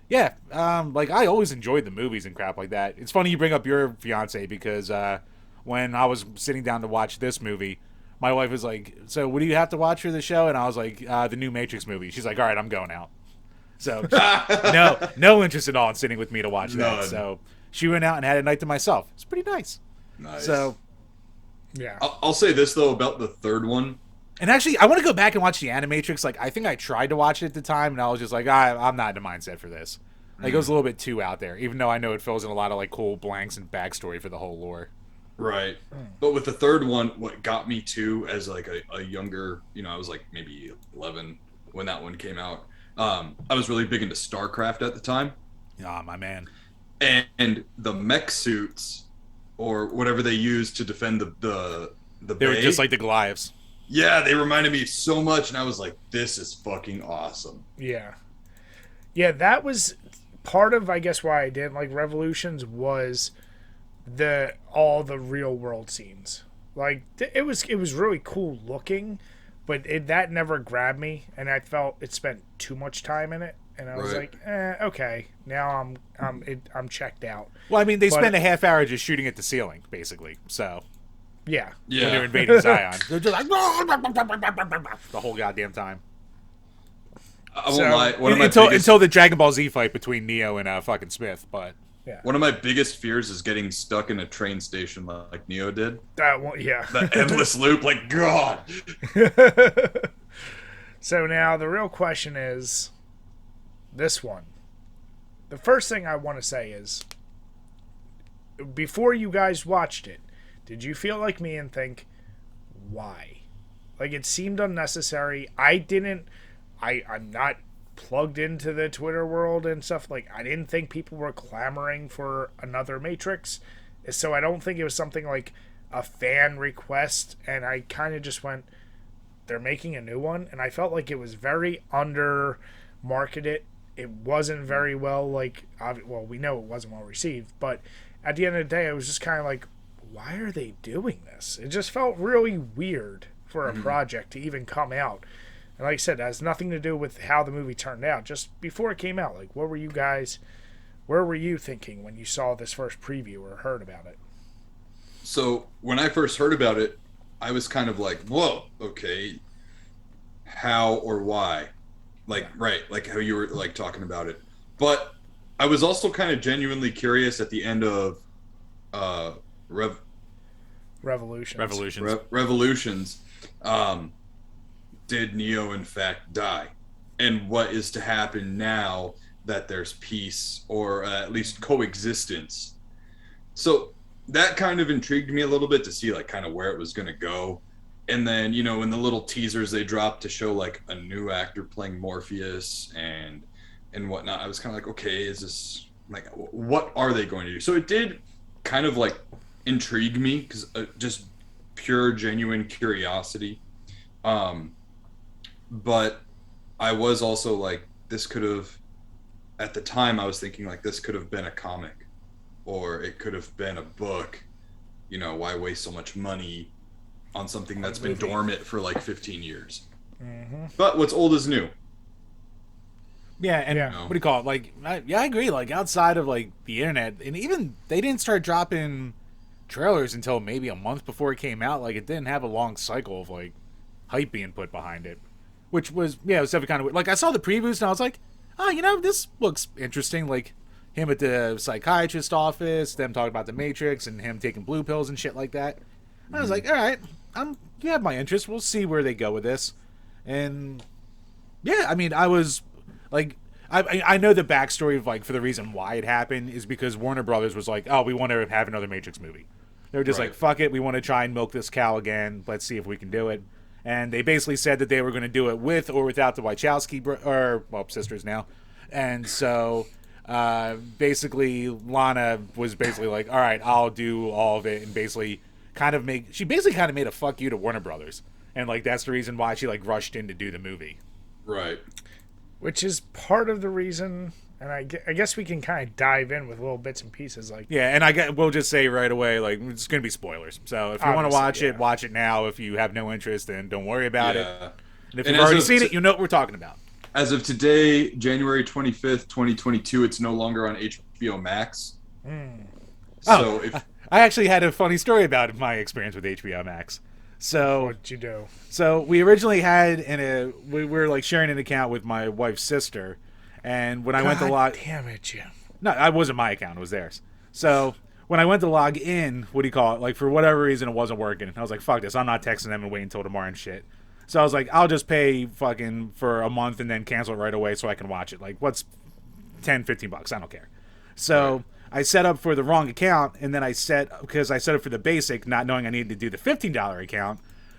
Yeah, like, I always enjoyed the movies and crap like that. It's funny you bring up your fiance because when I was sitting down to watch this movie, my wife was like, so what do you have to watch for the show? And I was like, the new Matrix movie. She's like, all right, I'm going out. So, no interest at all in sitting with me to watch that. None. So, she went out and had a night to myself. It's pretty nice. Nice. So, yeah. I'll say this, though, about the third one. And actually, I want to go back and watch the Animatrix. Like, I think I tried to watch it at the time, and I was just like, I'm not in the mindset for this. Like, it was a little bit too out there, even though I know it fills in a lot of, like, cool blanks and backstory for the whole lore. Right. But with the third one, what got me, too, as, like, a younger, I was, like, maybe 11 when that one came out. I was really big into StarCraft at the time. Ah, my man. And the mech suits, or whatever they used to defend the They were just like the Goliaths. Yeah, they reminded me so much, and I was like, this is fucking awesome. Yeah. Yeah, that was part of, I guess, why I didn't like Revolutions was all the real world scenes. Like, it was really cool looking, but that never grabbed me, and I felt it spent too much time in it, and I was like, okay, now I'm checked out. Well, I mean, they spent a half hour just shooting at the ceiling, basically, so... Yeah. When they're invading Zion. They're just like the whole goddamn time. I won't lie. Until the Dragon Ball Z fight between Neo and fucking Smith, but yeah. One of my biggest fears is getting stuck in a train station like Neo did. That one, yeah. That endless loop, like, God. So now the real question is this one. The first thing I want to say is, before you guys watched it, did you feel like me and think, why? Like, it seemed unnecessary. I'm not plugged into the Twitter world and stuff. Like, I didn't think people were clamoring for another Matrix. So I don't think it was something like a fan request. And I kind of just went, they're making a new one. And I felt like it was very under-marketed it wasn't very well, like, well, we know it wasn't well received, but at the end of the day, it was just kind of like, why are they doing this? It just felt really weird for a project to even come out. And like I said, that has nothing to do with how the movie turned out. Just before it came out, like, where were you thinking when you saw this first preview or heard about it? So when I first heard about it, I was kind of like, whoa, okay, how or why? Like, right, like how you were like talking about it. But I was also kind of genuinely curious at the end of Revolutions. Did Neo in fact die? And what is to happen now that there's peace or at least coexistence? So that kind of intrigued me a little bit to see like kind of where it was going to go. And then, you know, in the little teasers they dropped to show like a new actor playing Morpheus and whatnot, I was kind of like, okay, is this like, what are they going to do? So it did kind of like intrigue me because just pure genuine curiosity. But I was also like, this could have, at the time I was thinking like this could have been a comic or it could have been a book. You know, why waste so much money on something that's been dormant for like 15 years? But what's old is new. Yeah, and what do you call it? Like, I agree. Like, outside of like the internet, and even they didn't start dropping trailers until maybe a month before it came out. Like, it didn't have a long cycle of like hype being put behind it, which was it was definitely kind of weird. Like, I saw the previews and I was like, oh, you know, this looks interesting. Like him at the psychiatrist office, them talking about the Matrix, and him taking blue pills and shit like that. I was like, all right, you have my interest. We'll see where they go with this. And yeah, I mean, I was like, I know the backstory of like for the reason why it happened is because Warner Brothers was like, oh, we want to have another Matrix movie. They were just like, fuck it, we want to try and milk this cow again. Let's see if we can do it. And they basically said that they were going to do it with or without the Wachowski sisters now. And so basically Lana was basically like, all right, I'll do all of it, and basically kind of made a fuck you to Warner Brothers. And like that's the reason why she like rushed in to do the movie. Right. Which is part of the reason, and I guess we can kind of dive in with little bits and pieces. Like, yeah, and we'll just say right away, like, it's going to be spoilers. So if you want to watch it now. If you have no interest, then don't worry about it. And if you've already seen it, you know what we're talking about. As of today, January 25th, 2022, it's no longer on HBO Max. So I actually had a funny story about my experience with HBO Max. So what'd you do? So we originally had we were like sharing an account with my wife's sister, and when I went to log, damn it, Jim. No, it wasn't my account; it was theirs. So when I went to log in, what do you call it? Like for whatever reason, it wasn't working. I was like, "Fuck this! I'm not texting them and waiting until tomorrow and shit." So I was like, "I'll just pay fucking for a month and then cancel it right away so I can watch it. Like, what's $10-15? I don't care." So. Right. I set up for the wrong account, and then I set up for the basic, not knowing I needed to do the $15 account.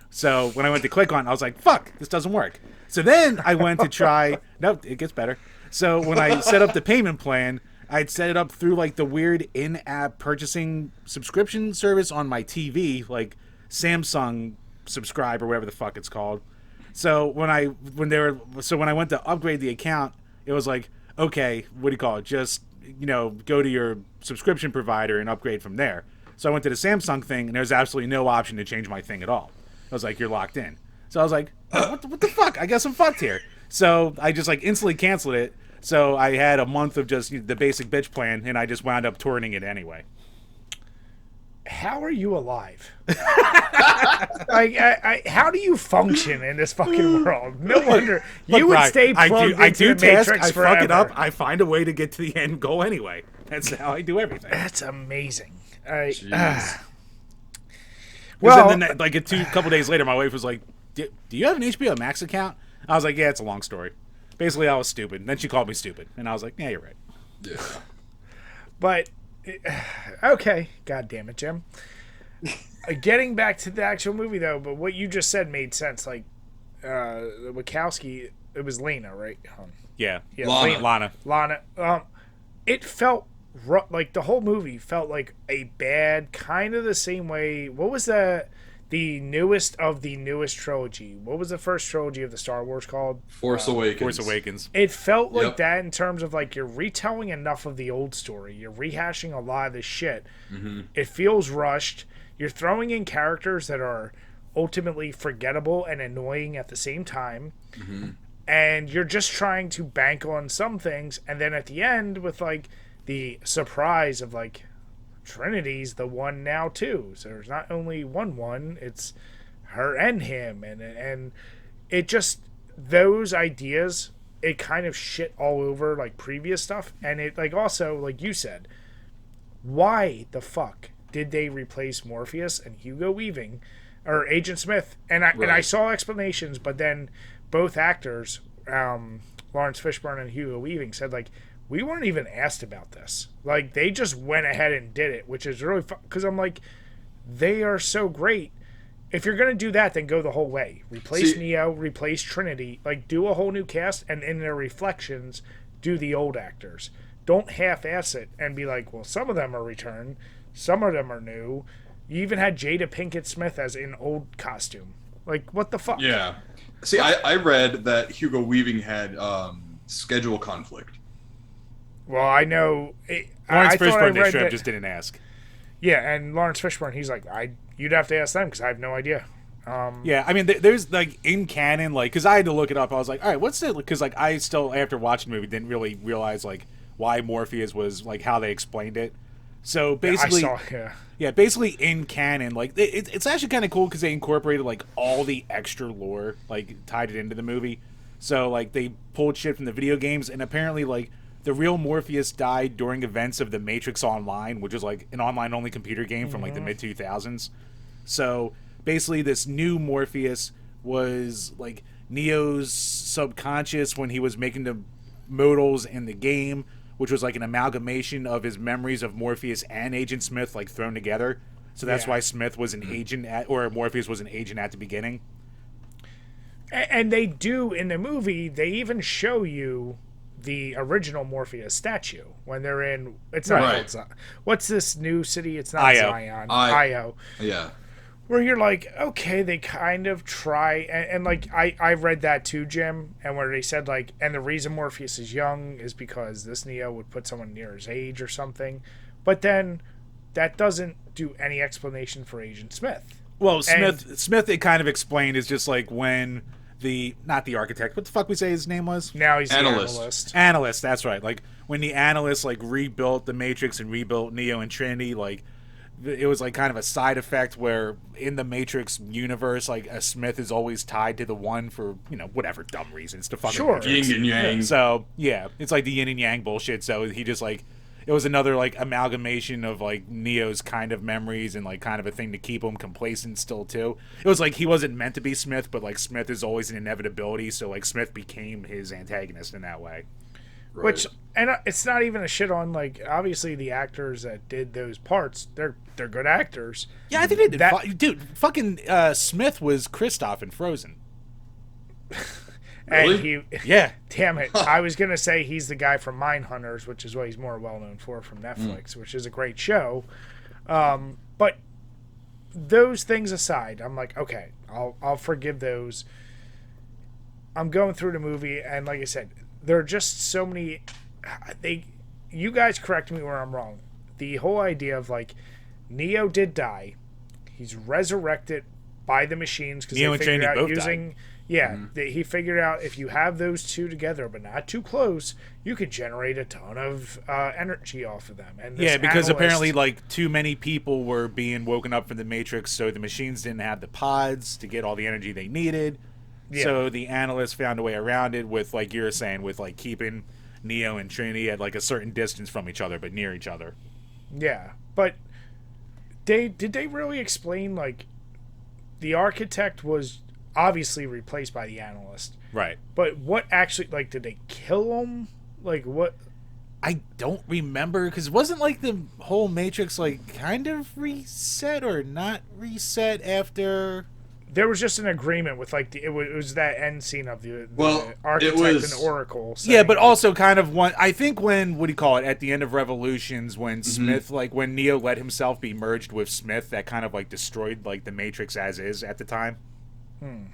So when I went to click on it, I was like, fuck, this doesn't work. So then I went to try, nope, it gets better. So when I set up the payment plan, I'd set it up through like the weird in-app purchasing subscription service on my TV, like Samsung Subscribe or whatever the fuck it's called. So when I went to upgrade the account, it was like, okay, what do you call it? Just go to your subscription provider and upgrade from there. So I went to the Samsung thing, and there's absolutely no option to change my thing at all. I was like, you're locked in. So I was like, what the fuck? I guess I'm fucked here. So I just like instantly canceled it. So I had a month of just the basic bitch plan, and I just wound up torrenting it anyway. How are you alive? Like, how do you function in this fucking world? No wonder you would stay plugged into the Matrix forever. I fuck it up. I find a way to get to the end goal anyway. That's how I do everything. That's amazing. Well, then, like a couple days later, my wife was like, "Do you have an HBO Max account?" I was like, "Yeah, it's a long story." Basically, I was stupid. And then she called me stupid, and I was like, "Yeah, you're right." Yeah. But okay, God damn it, Jim. Getting back to the actual movie though, but what you just said made sense. Like Wachowski, it was Lena, right? Yeah, Lana. It felt like the whole movie felt like a bad, kind of the same way. What was the the newest of the newest trilogy. What was the first trilogy of the Star Wars called? Force Awakens. Force Awakens. It felt like that in terms of like you're retelling enough of the old story. You're rehashing a lot of this shit. Mm-hmm. It feels rushed. You're throwing in characters that are ultimately forgettable and annoying at the same time. Mm-hmm. And you're just trying to bank on some things. And then at the end with like the surprise of like, Trinity's the one now too, so there's not only one, it's her and him, and it just, those ideas, it kind of shit all over like previous stuff. And it like also, like you said, why the fuck did they replace Morpheus and Hugo Weaving or Agent Smith? And I saw explanations, but then both actors, Lawrence Fishburne and Hugo Weaving, said like, we weren't even asked about this. Like, they just went ahead and did it, which is really fun. Because I'm like, they are so great. If you're going to do that, then go the whole way. Replace Neo, replace Trinity. Like, do a whole new cast, and in their reflections, do the old actors. Don't half-ass it and be like, well, some of them are returned. Some of them are new. You even had Jada Pinkett Smith as in old costume. Like, what the fuck? Yeah. See, I read that Hugo Weaving had schedule conflict. Well, I know. Lawrence Fishburne, they should have just didn't ask. Yeah, and Lawrence Fishburne, he's like, you'd have to ask them because I have no idea. Yeah, I mean, there's like in canon, like, because I had to look it up. I was like, all right, what's it? Because like I still, after watching the movie, didn't really realize like why Morpheus was like how they explained it. So basically, basically in canon, like it's actually kind of cool because they incorporated like all the extra lore, like tied it into the movie. So like they pulled shit from the video games, and apparently like. The real Morpheus died during events of the Matrix Online, which was like an online-only computer game from like the mid-2000s. So basically this new Morpheus was like Neo's subconscious when he was making the modals in the game, which was like an amalgamation of his memories of Morpheus and Agent Smith like thrown together. So that's why Smith was an agent or Morpheus was an agent at the beginning. And they do in the movie, they even show you the original Morpheus statue when they're in. It's not. Right. What's this new city? It's not Zion. Io. Yeah. Where you're like, okay, they kind of try, and like I read that too, Jim, and where they said like, and the reason Morpheus is young is because this Neo would put someone near his age or something, but then that doesn't do any explanation for Agent Smith. Well, Smith, it kind of explained is just like when. Not the architect, what the fuck we say his name was? Now he's analyst. The analyst. Analyst, that's right. Like, when the analyst, like, rebuilt the Matrix and rebuilt Neo and Trinity, like, it was, like, kind of a side effect where in the Matrix universe, like, a Smith is always tied to the one for, you know, whatever dumb reasons to fucking Matrix. Yin and yang. So, yeah, it's like the yin and yang bullshit, so he just, like, it was another, like, amalgamation of, like, Neo's kind of memories and, like, kind of a thing to keep him complacent still, too. It was like he wasn't meant to be Smith, but, like, Smith is always an inevitability, so, like, Smith became his antagonist in that way. Right. Which, and it's not even a shit on, like, obviously the actors that did those parts, they're good actors. Yeah, I think they did. Dude, fucking Smith was Kristoff in Frozen. Really? And damn it. I was going to say he's the guy from Mindhunters, which is what he's more well known for from Netflix, which is a great show. But those things aside, I'm like, okay, I'll forgive those. I'm going through the movie, and like I said, there are just so many. You guys correct me where I'm wrong. The whole idea of like Neo did die, he's resurrected by the machines because they figured out using. Died. Yeah, he figured out if you have those two together, but not too close, you could generate a ton of energy off of them. And because apparently, like, too many people were being woken up from the Matrix, so the machines didn't have the pods to get all the energy they needed. Yeah. So the analysts found a way around it with, like you were saying, with, like, keeping Neo and Trinity at, like, a certain distance from each other, but near each other. Yeah, but did they really explain, like, the architect was obviously replaced by the analyst, right? But what actually, like, did they kill him? Like, what? I don't remember because it wasn't like the whole Matrix like kind of reset or not reset after there was just an agreement with like it was that end scene of the architect and Oracle. Yeah, but also kind of I think when what do you call it at the end of Revolutions when Smith when Neo let himself be merged with Smith, that kind of like destroyed like the Matrix as is at the time.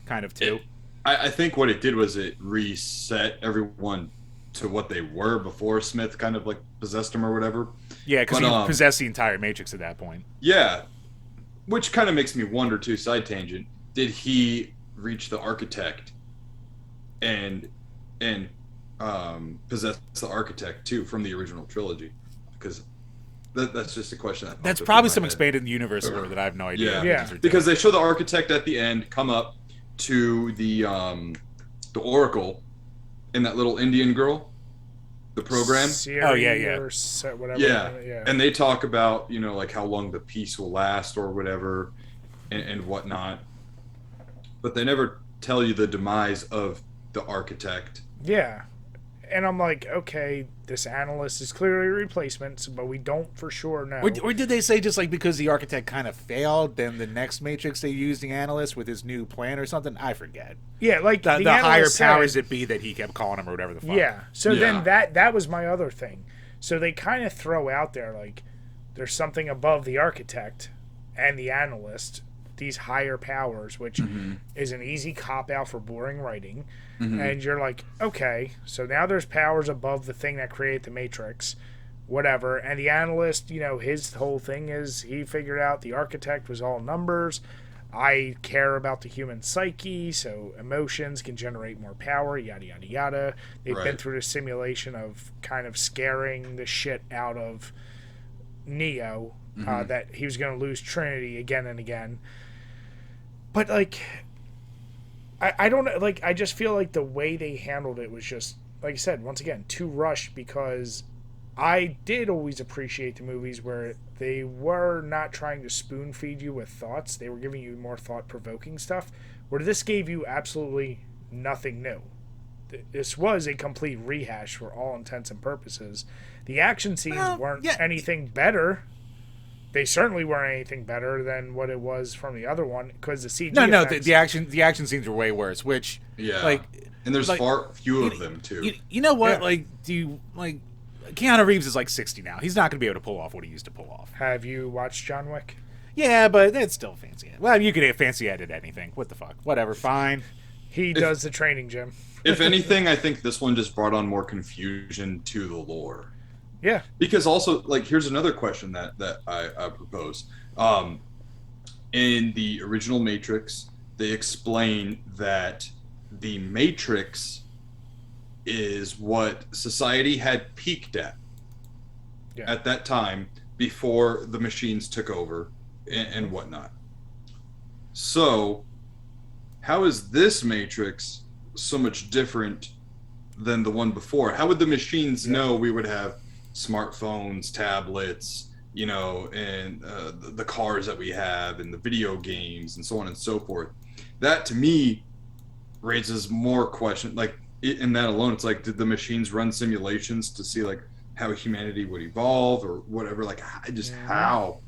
Kind of too. I think what it did was it reset everyone to what they were before Smith kind of like possessed them or whatever. Yeah, because he possessed the entire Matrix at that point. Yeah, which kind of makes me wonder too. Side tangent: did he reach the architect and possess the architect too from the original trilogy? Because that's just a question. That's probably some expanded universe lore that I have no idea. Yeah. Because they show the architect at the end come up to the Oracle and that little Indian girl, the program. Whatever. Yeah, and they talk about like how long the peace will last or whatever, and whatnot. But they never tell you the demise of the architect. Yeah. And I'm like, okay, this analyst is clearly a replacement, but we don't for sure know. Or did they say just like because the architect kind of failed, then the next Matrix they used the analyst with his new plan or something? I forget. Yeah, like the higher powers it be that he kept calling him or whatever the fuck. Yeah. So then that was my other thing. So they kind of throw out there like there's something above the architect and the analyst, these higher powers, which is an easy cop out for boring writing. And you're like, okay, so now there's powers above the thing that created the Matrix, whatever. And the analyst, his whole thing is he figured out the architect was all numbers. I care about the human psyche, so emotions can generate more power, yada, yada, yada. They've been through the simulation of kind of scaring the shit out of Neo, that he was going to lose Trinity again and again. But, like, I don't know, like, I just feel like the way they handled it was just, like I said, once again, too rushed, because I did always appreciate the movies where they were not trying to spoon feed you with thoughts. They were giving you more thought-provoking stuff, where this gave you absolutely nothing new. This was a complete rehash for all intents and purposes. The action scenes weren't anything better. They certainly weren't anything better than what it was from the other one, because the CG. No, the action scenes were way worse. Which and there's far few of them too. You know what? Yeah. Like, do you like? Keanu Reeves is like 60 now. He's not going to be able to pull off what he used to pull off. Have you watched John Wick? Yeah, but it's still fancy. Well, you could fancy edit anything. What the fuck? Whatever. Fine. He does the training, Jim. If anything, I think this one just brought on more confusion to the lore. Yeah. Because also, like, here's another question that I propose. In the original Matrix, they explain that the Matrix is what society had peaked at that time before the machines took over and whatnot. So, how is this Matrix so much different than the one before? How would the machines know we would have smartphones, tablets, and the cars that we have and the video games and so on and so forth? That to me raises more questions. Like, in that alone, it's like, did the machines run simulations to see like how humanity would evolve or whatever? Like, how?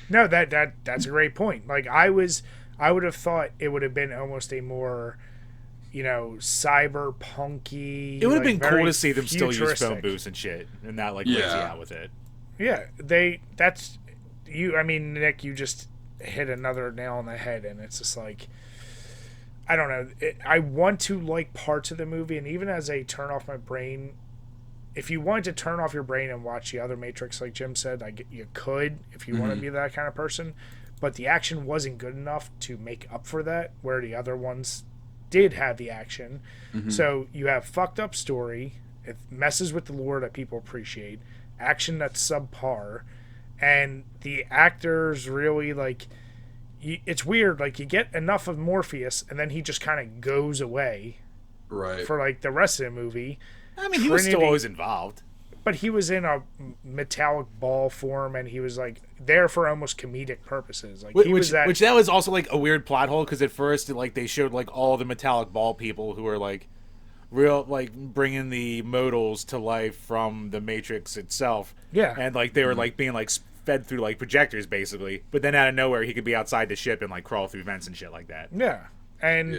No, that's a great point. Like, I would have thought it would have been almost a more cyberpunky. It would have been cool to see them still use phone booths and shit, and not like lazy out with it. Yeah, I mean, Nick, you just hit another nail on the head, and it's just like, I don't know. I want to like parts of the movie, and even as a turn off my brain, if you wanted to turn off your brain and watch the other Matrix, like Jim said, you could if you want to be that kind of person. But the action wasn't good enough to make up for that, where the other ones did have the action. So you have fucked up story. It messes with the lore that people appreciate. Action that's subpar. And the actors really, like, it's weird. Like, you get enough of Morpheus, and then he just kind of goes away. Right. For, like, the rest of the movie. I mean, he was still always involved. But he was in a metallic ball form, and he was, like, there for almost comedic purposes. Like, which that was also, like, a weird plot hole, because at first, like, they showed, like, all the metallic ball people who were, like, real, like, bringing the modals to life from the Matrix itself. Yeah. And, like, they were, like, being, like, fed through like projectors basically, but then out of nowhere he could be outside the ship and like crawl through vents and shit like that. Yeah. And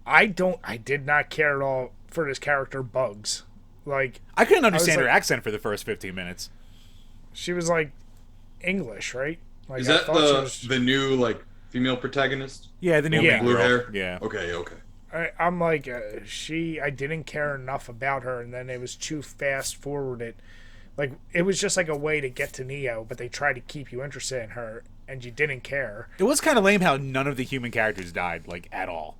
I did not care at all for this character Bugs. Like, I couldn't understand her accent for the first 15 minutes. She was like English, right? Like, is that the new like female protagonist? Yeah, the new blue girl. hair. Yeah. Okay. I'm like, I didn't care enough about her, and then it was too fast forwarded. Like, it was just like a way to get to Neo, but they tried to keep you interested in her, and you didn't care. It was kind of lame how none of the human characters died, like, at all.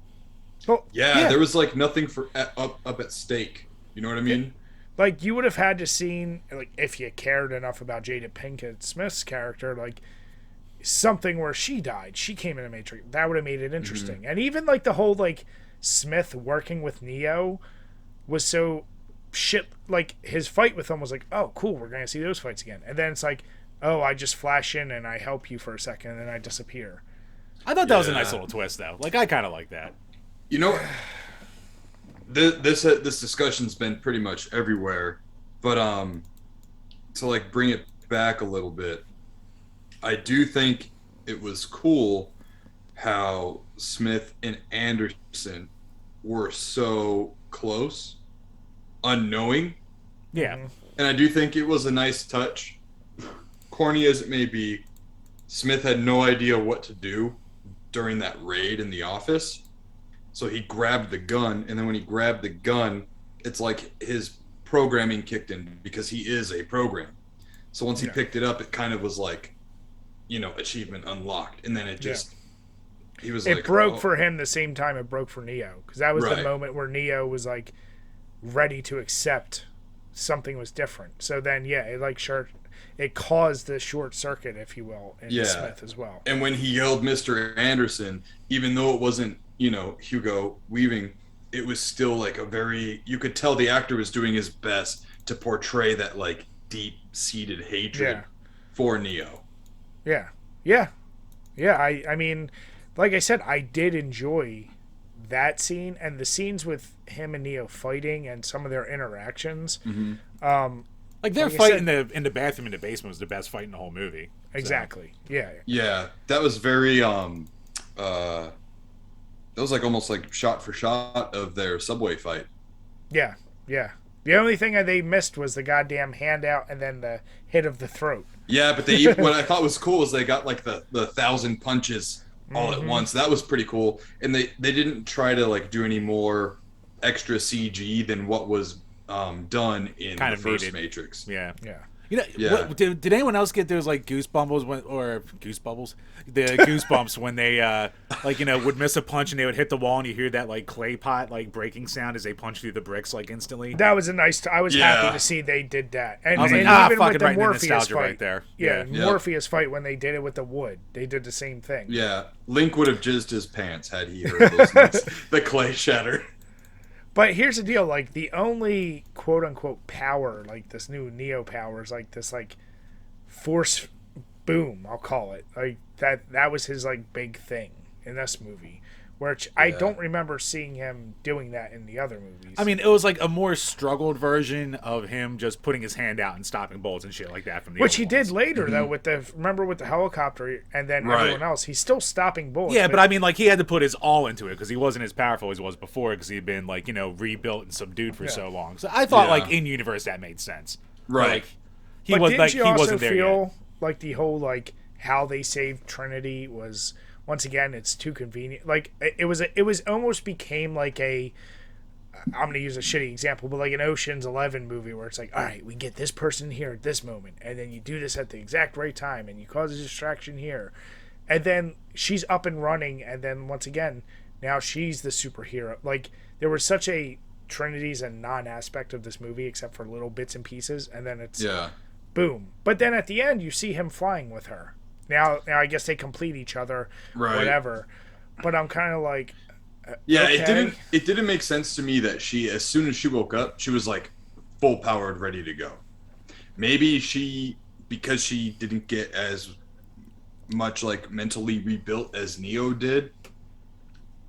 Well, yeah, there was like nothing up at stake. You know what I mean? Like, you would have had to seen, like, if you cared enough about Jada Pinkett Smith's character, like, something where she died. She came in the Matrix. That would have made it interesting. And even, like, the whole, like, Smith working with Neo was so shit. Like, his fight with him was like, oh, cool, we're going to see those fights again. And then it's like, oh, I just flash in and I help you for a second and then I disappear. I thought that was a nice little twist, though. Like, I kind of like that. You know, this discussion's been pretty much everywhere, but to like bring it back a little bit, I do think it was cool how Smith and Anderson were so close, unknowing. Yeah. And I do think it was a nice touch. Corny as it may be, Smith had no idea what to do during that raid in the office. So he grabbed the gun, and then when he grabbed the gun, it's like his programming kicked in because he is a program. So once he picked it up, it kind of was like, you know, achievement unlocked. And then it just, he was like... It broke for him the same time it broke for Neo. Because that was the moment where Neo was like ready to accept something was different. So then, it caused the short circuit, if you will, in Smith as well. And when he yelled Mr. Anderson, even though it wasn't, you know, Hugo Weaving, it was still like a very, you could tell the actor was doing his best to portray that like deep-seated hatred for Neo. Yeah. I mean, like I said, I did enjoy that scene and the scenes with him and Neo fighting and some of their interactions. Like their fight in the bathroom in the basement was the best fight in the whole movie. Exactly. So. Yeah, that was very that was like almost like shot for shot of their subway fight. Yeah. The only thing they missed was the goddamn handout and then the hit of the throat. Yeah, but what I thought was cool is they got like the 1,000 punches all at once. That was pretty cool. And they didn't try to like do any more extra CG than what was done in the first Matrix. Yeah. You know, did anyone else get those like goosebumps when they like, you know, would miss a punch and they would hit the wall and you hear that like clay pot like breaking sound as they punch through the bricks like instantly? That was a nice. I was happy to see they did that. And, I was like, even fucking with the right in the Morpheus nostalgia fight, right there. Morpheus fight when they did it with the wood, they did the same thing. Yeah, Link would have jizzed his pants had he heard those notes. The clay shatter. But here's the deal, like, the only quote-unquote power, like, this new Neo power is, like, this, like, force boom, I'll call it. Like, that was his, like, big thing in this movie. Which I don't remember seeing him doing that in the other movies. I mean, it was, like, a more struggled version of him just putting his hand out and stopping bullets and shit like that from the Which he old did ones. later, though, with the helicopter and then everyone else. He's still stopping bullets. Yeah, but I mean, like, he had to put his all into it because he wasn't as powerful as he was before because he'd been, like, you know, rebuilt and subdued for so long. So I thought, like, in universe that made sense. Right. But, like, he wasn't there yet. Like, the whole, like, how they saved Trinity was... Once again, it's too convenient. Like, it was almost became like a, I'm going to use a shitty example, but like an Ocean's 11 movie where it's like, all right, we get this person here at this moment, and then you do this at the exact right time, and you cause a distraction here. And then she's up and running, and then once again, now she's the superhero. Like, there was such a Trinity's a non-aspect of this movie, except for little bits and pieces, and then it's boom. But then at the end, you see him flying with her. Now I guess they complete each other, whatever. But I'm kind of like, okay. It didn't make sense to me that she, as soon as she woke up, she was like full powered, ready to go. Maybe because she didn't get as much like mentally rebuilt as Neo did,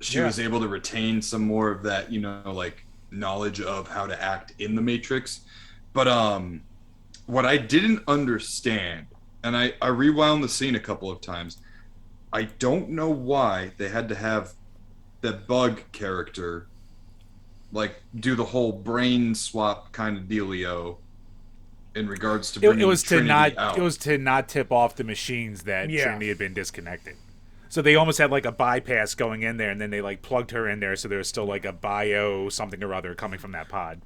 she was able to retain some more of that, you know, like knowledge of how to act in the Matrix. But what I didn't understand and I rewound the scene a couple of times. I don't know why they had to have the bug character like do the whole brain swap kind of dealio in regards to bringing Trinity out. It was to not tip off the machines that Trinity had been disconnected. So they almost had like a bypass going in there, and then they like plugged her in there, so there was still like a bio something or other coming from that pod.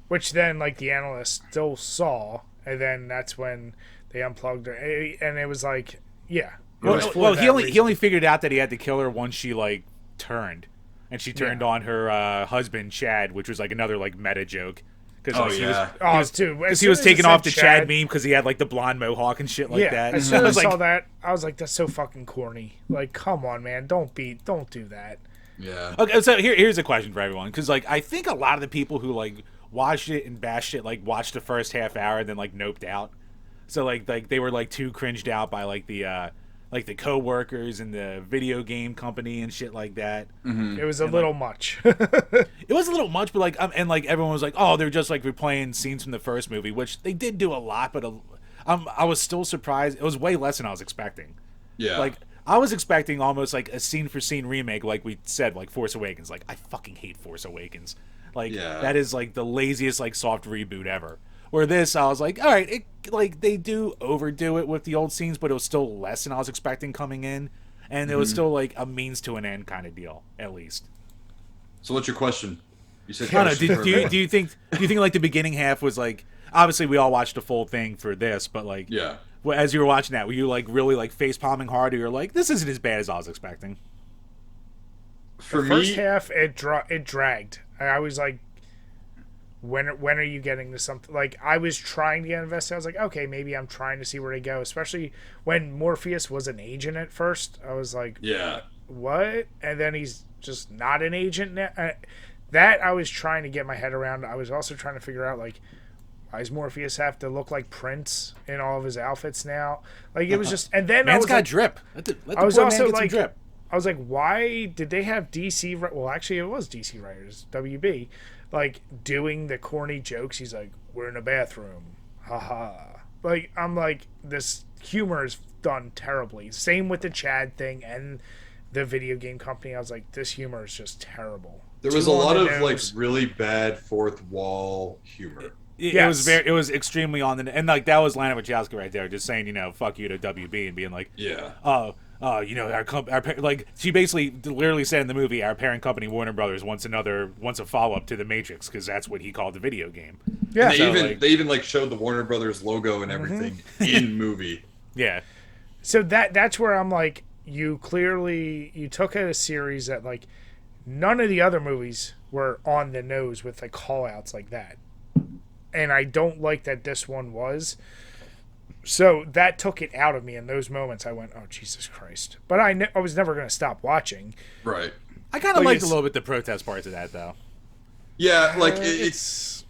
Which then like the analyst still saw, and then that's when they unplugged her, and it was like, yeah. Well, he only figured out that he had to kill her once she like turned, and she turned on her husband Chad, which was like another like meta joke. Because he was taking off the Chad meme because he had like the blonde mohawk and shit like that. As soon as I saw that, I was like, that's so fucking corny. Like, come on, man, don't do that. Yeah. Okay, so here's a question for everyone, because like I think a lot of the people who like watched it and bashed it like watched the first half hour and then like noped out. So like they were like too cringed out by like the co-workers and the video game company and shit like that. Mm-hmm. It was a little much. It was a little much, but like and like everyone was like, oh, they're just like replaying scenes from the first movie, which they did do a lot, but I was still surprised. It was way less than I was expecting. Yeah. Like I was expecting almost like a scene for scene remake, like we said, like Force Awakens. Like I fucking hate Force Awakens. Like that is like the laziest like soft reboot ever. Where this, I was like, all right, like they do overdo it with the old scenes, but it was still less than I was expecting coming in, and it was still like a means to an end kind of deal, at least. So, what's your question? You said. I don't know. Do you think like the beginning half was like, obviously we all watched the full thing for this, but like, as you were watching that, were you like really like face palming hard, or you're like, this isn't as bad as I was expecting? For me, first half it dragged. I was like, when are you getting to something? Like, I was trying to get invested. I was like, okay, maybe I'm trying to see where they go. Especially when Morpheus was an agent at first. I was like, what? And then he's just not an agent now. That I was trying to get my head around. I was also trying to figure out, like, why does Morpheus have to look like Prince in all of his outfits now? Like, it was just... And then Man's got like, drip. Let the I was poor also man get like... some drip. I was like, why did they have DC... Well, actually, it was DC writers, WB, like, doing the corny jokes. He's like, we're in a bathroom. Haha. Like, I'm like, this humor is done terribly. Same with the Chad thing and the video game company. I was like, this humor is just terrible. There was a lot of, like, really bad fourth wall humor. It was extremely on the... And, like, that was Lana Wachowski right there, just saying, you know, fuck you to WB and being like, you know, our like she basically literally said in the movie, our parent company Warner Brothers wants a follow up to the Matrix, because that's what he called the video game. Yeah, and they even like showed the Warner Brothers logo and everything in movie. Yeah, so that's where I'm like, you took a series that like none of the other movies were on the nose with like call outs like that, and I don't like that this one was. So that took it out of me in those moments. I went, oh, Jesus Christ. But I was never going to stop watching. Right. I kind of liked a little bit the protest parts of that, though. Yeah, like, it's...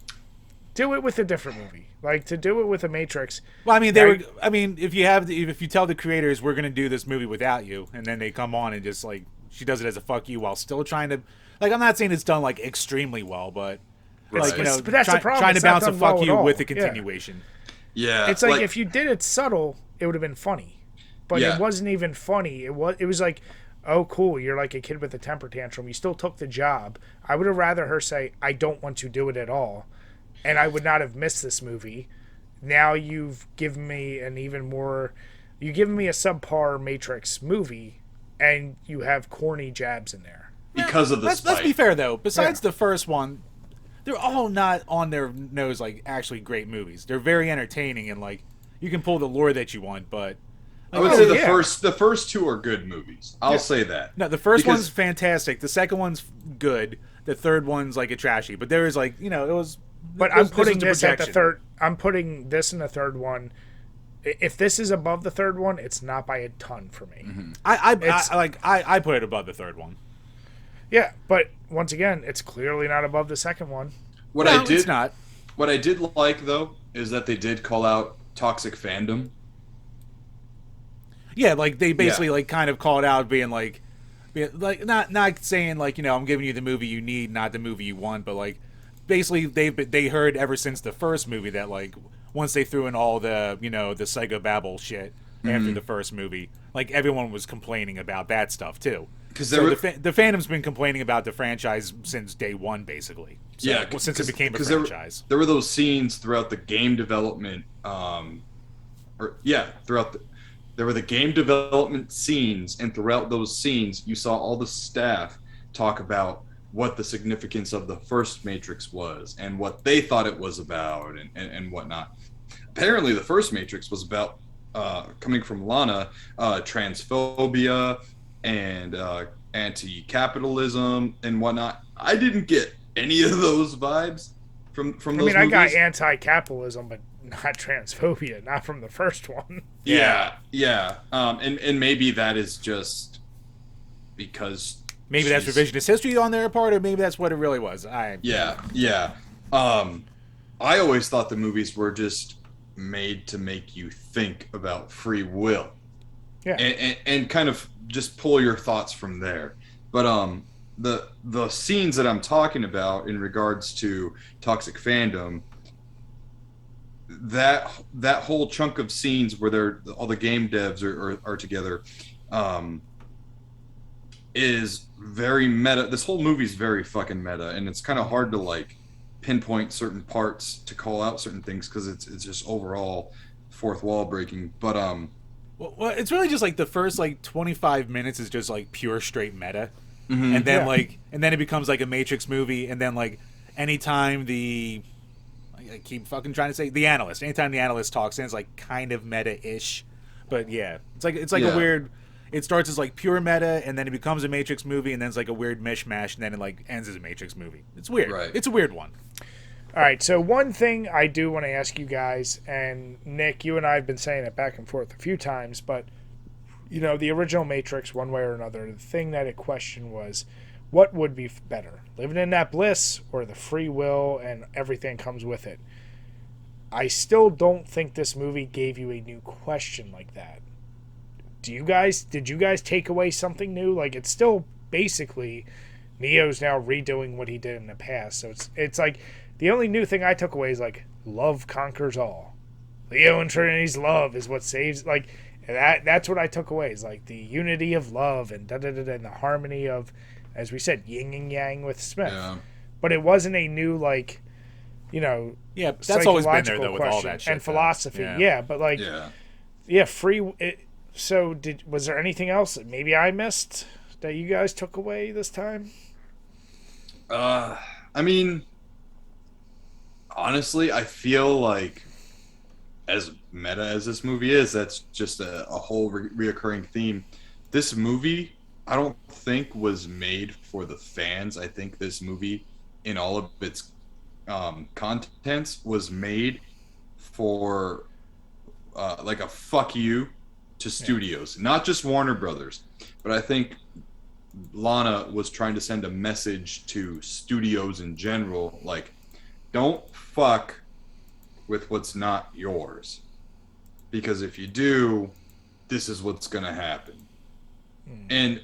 Do it with a different movie. Like, to do it with a Matrix... Well, I mean, if you tell the creators, we're going to do this movie without you, and then they come on and just, like, she does it as a fuck you while still trying to... Like, I'm not saying it's done, like, extremely well, but... Like, you know, but that's the problem. Trying to bounce a fuck you with a continuation. Yeah, it's like if you did it subtle, it would have been funny, but it wasn't even funny. It was like, oh, cool, you're like a kid with a temper tantrum. You still took the job. I would have rather her say, I don't want to do it at all, and I would not have missed this movie. Now you've given me you've given me a subpar Matrix movie, and you have corny jabs in there because of the spike. Let's be fair though. Besides the first one, they're all not on their nose like actually great movies. They're very entertaining, and like you can pull the lore that you want, but I would say the first two are good movies. I'll say that. No, the first one's fantastic. The second one's good. The third one's like a trashy. But there is like, you know, it was. But I'm putting this at the third. I'm putting this in the third one. If this is above the third one, it's not by a ton for me. Mm-hmm. I put it above the third one. Yeah, but once again, it's clearly not above the second one. It's not. What I did like though is that they did call out toxic fandom. Yeah, like they basically like kind of called out being like not saying like, you know, I'm giving you the movie you need, not the movie you want, but like basically they heard ever since the first movie that like once they threw in all the the psychobabble shit after the first movie. Like everyone was complaining about that stuff too. So the fandom's been complaining about the franchise since day one, basically. So, yeah, since it became a franchise. There were those scenes throughout the game development, there were the game development scenes, and throughout those scenes, you saw all the staff talk about what the significance of the first Matrix was and what they thought it was about and whatnot. Apparently, the first Matrix was about, coming from Lana, transphobia and anti-capitalism and whatnot. I didn't get any of those vibes from those movies. I got anti-capitalism, but not transphobia, not from the first one. Yeah. And maybe that is just because maybe that's revisionist history on their part, or maybe that's what it really was. Yeah. I always thought the movies were just made to make you think about free will. Yeah. And kind of just pull your thoughts from there. But the scenes that I'm talking about in regards to toxic fandom, that whole chunk of scenes where all the game devs are together, is very meta. This whole movie is very fucking meta, and it's kind of hard to like pinpoint certain parts to call out certain things because it's just overall fourth wall breaking. But well, it's really just like the first like 25 minutes is just like pure straight meta, and then and then it becomes like a Matrix movie, and then like anytime I keep fucking trying to say anytime the analyst talks, and it's like kind of meta-ish, but yeah, it's like a weird. It starts as like pure meta, and then it becomes a Matrix movie, and then it's like a weird mishmash, and then it like ends as a Matrix movie. It's weird. Right. It's a weird one. All right, so one thing I do want to ask you guys, and Nick, you and I have been saying it back and forth a few times, but the original Matrix, one way or another, the thing that it questioned was, what would be better, living in that bliss or the free will and everything comes with it? I still don't think this movie gave you a new question like that. Did you guys take away something new? Like, it's still basically Neo's now redoing what he did in the past. So it's like the only new thing I took away is like love conquers all. Leo and Trinity's love is what saves. Like that's what I took away is like the unity of love and and the harmony of, as we said, yin and yang with Smith. Yeah. But it wasn't a new yeah, that's always been there though with all that shit and philosophy. Yeah, but like free. So was there anything else that maybe I missed that you guys took away this time? I mean, honestly, I feel like as meta as this movie is, that's just a whole reoccurring theme. This movie, I don't think was made for the fans. I think this movie, in all of its contents, was made for like a fuck you to studios, not just Warner Brothers, but I think Lana was trying to send a message to studios in general, like, don't fuck with what's not yours, because if you do, this is what's gonna happen. And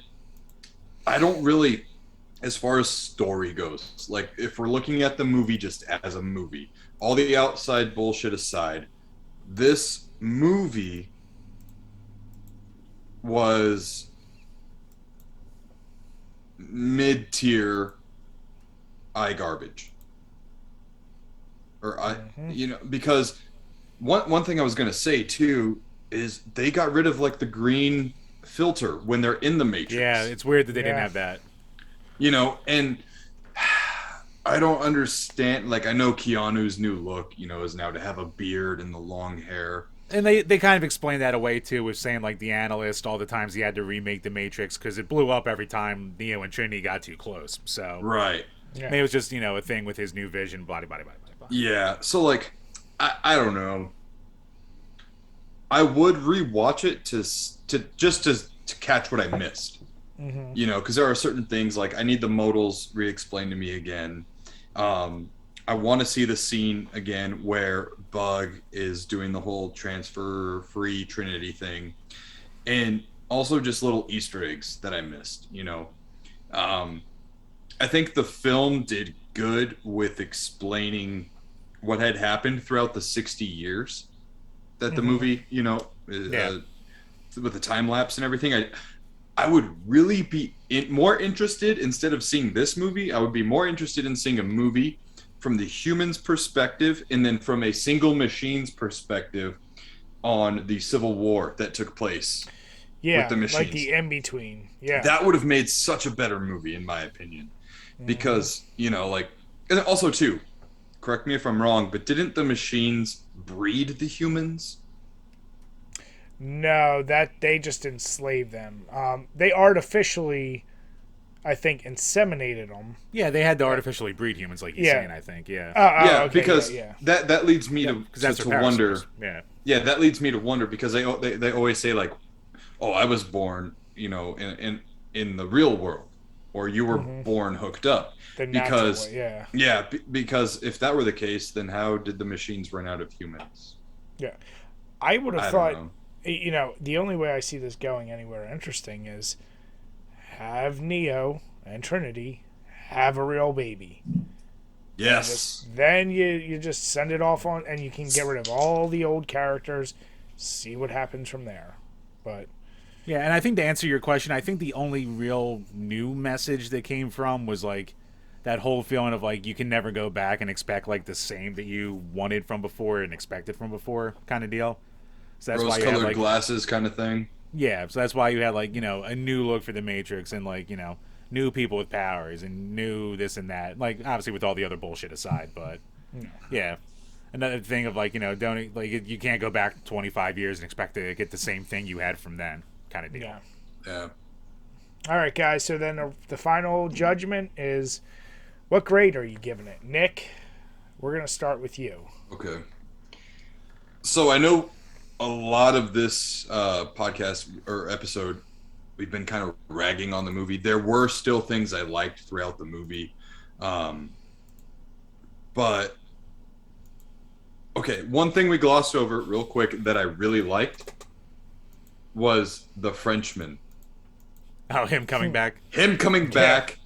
I don't really, as far as story goes, like if we're looking at the movie just as a movie, all the outside bullshit aside, this movie was mid-tier eye garbage, or because one thing I was going to say too is they got rid of like the green filter when they're in the Matrix. Yeah, it's weird that they didn't have that. And I don't understand. Like, I know Keanu's new look, is now to have a beard and the long hair. And they kind of explained that away, too, with saying, like, the analyst, all the times he had to remake the Matrix, because it blew up every time Neo and Trinity got too close. So right. Yeah. Maybe it was just, a thing with his new vision, blah. Yeah, so, like, I don't know. I would rewatch it to catch what I missed. Mm-hmm. Because there are certain things, like, I need the modals re-explained to me again. I want to see the scene again where Bug is doing the whole transfer-free Trinity thing. And also just little Easter eggs that I missed, I think the film did good with explaining what had happened throughout the 60 years that the movie, with the time lapse and everything, I would really be more interested, instead of seeing this movie, I would be more interested in seeing a movie from the human's perspective and then from a single machine's perspective on the Civil War that took place with the machines. Like the in-between. Yeah. That would have made such a better movie, in my opinion. Because, and also, too, correct me if I'm wrong, but didn't the machines breed the humans? No, that they just enslaved them. They artificially, I think, inseminated them. Yeah, they had to artificially breed humans, like you're saying, I think, okay, because that leads me to wonder. Yeah, that leads me to wonder, because they always say, like, oh, I was born, in the real world, or you were born hooked up. Because because if that were the case, then how did the machines run out of humans? Yeah, I would have thought. The only way I see this going anywhere interesting is have Neo and Trinity have a real baby. Yes. Then you just send it off on, and you can get rid of all the old characters, see what happens from there. But yeah, and I think to answer your question, I think the only real new message that came from was like that whole feeling of like you can never go back and expect like the same that you wanted from before and expected from before kind of deal. So that's why you had, like, glasses kind of thing. Yeah, so that's why you had like, a new look for the Matrix and like, new people with powers and new this and that. Like obviously with all the other bullshit aside, but yeah. Another thing of like, don't like you can't go back 25 years and expect to get the same thing you had from then kind of deal. Yeah. All right, guys, so then the final judgment is, what grade are you giving it? Nick, we're going to start with you. Okay. So I know a lot of this podcast or episode, we've been kind of ragging on the movie. There were still things I liked throughout the movie. But, okay, one thing we glossed over real quick that I really liked was the Frenchman. Oh, him coming back? Him coming back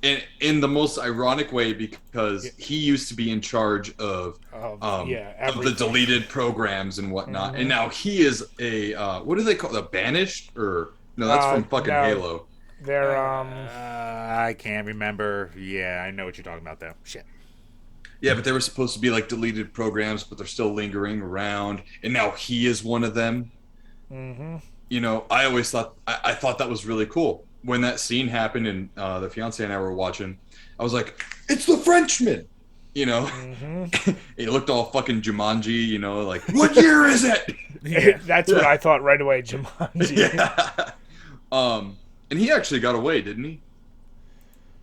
in the most ironic way, because he used to be in charge of the deleted programs and whatnot, and now he is a what do they call it? A banished, or no? That's from fucking Halo. They're I can't remember. Yeah, I know what you're talking about though. Shit. Yeah, but they were supposed to be like deleted programs, but they're still lingering around, and now he is one of them. I always thought I thought that was really cool. When that scene happened and the fiance and I were watching, I was like, it's the Frenchman, He looked all fucking Jumanji, like, what year is it? That's what I thought right away, Jumanji. Yeah. And he actually got away, didn't he?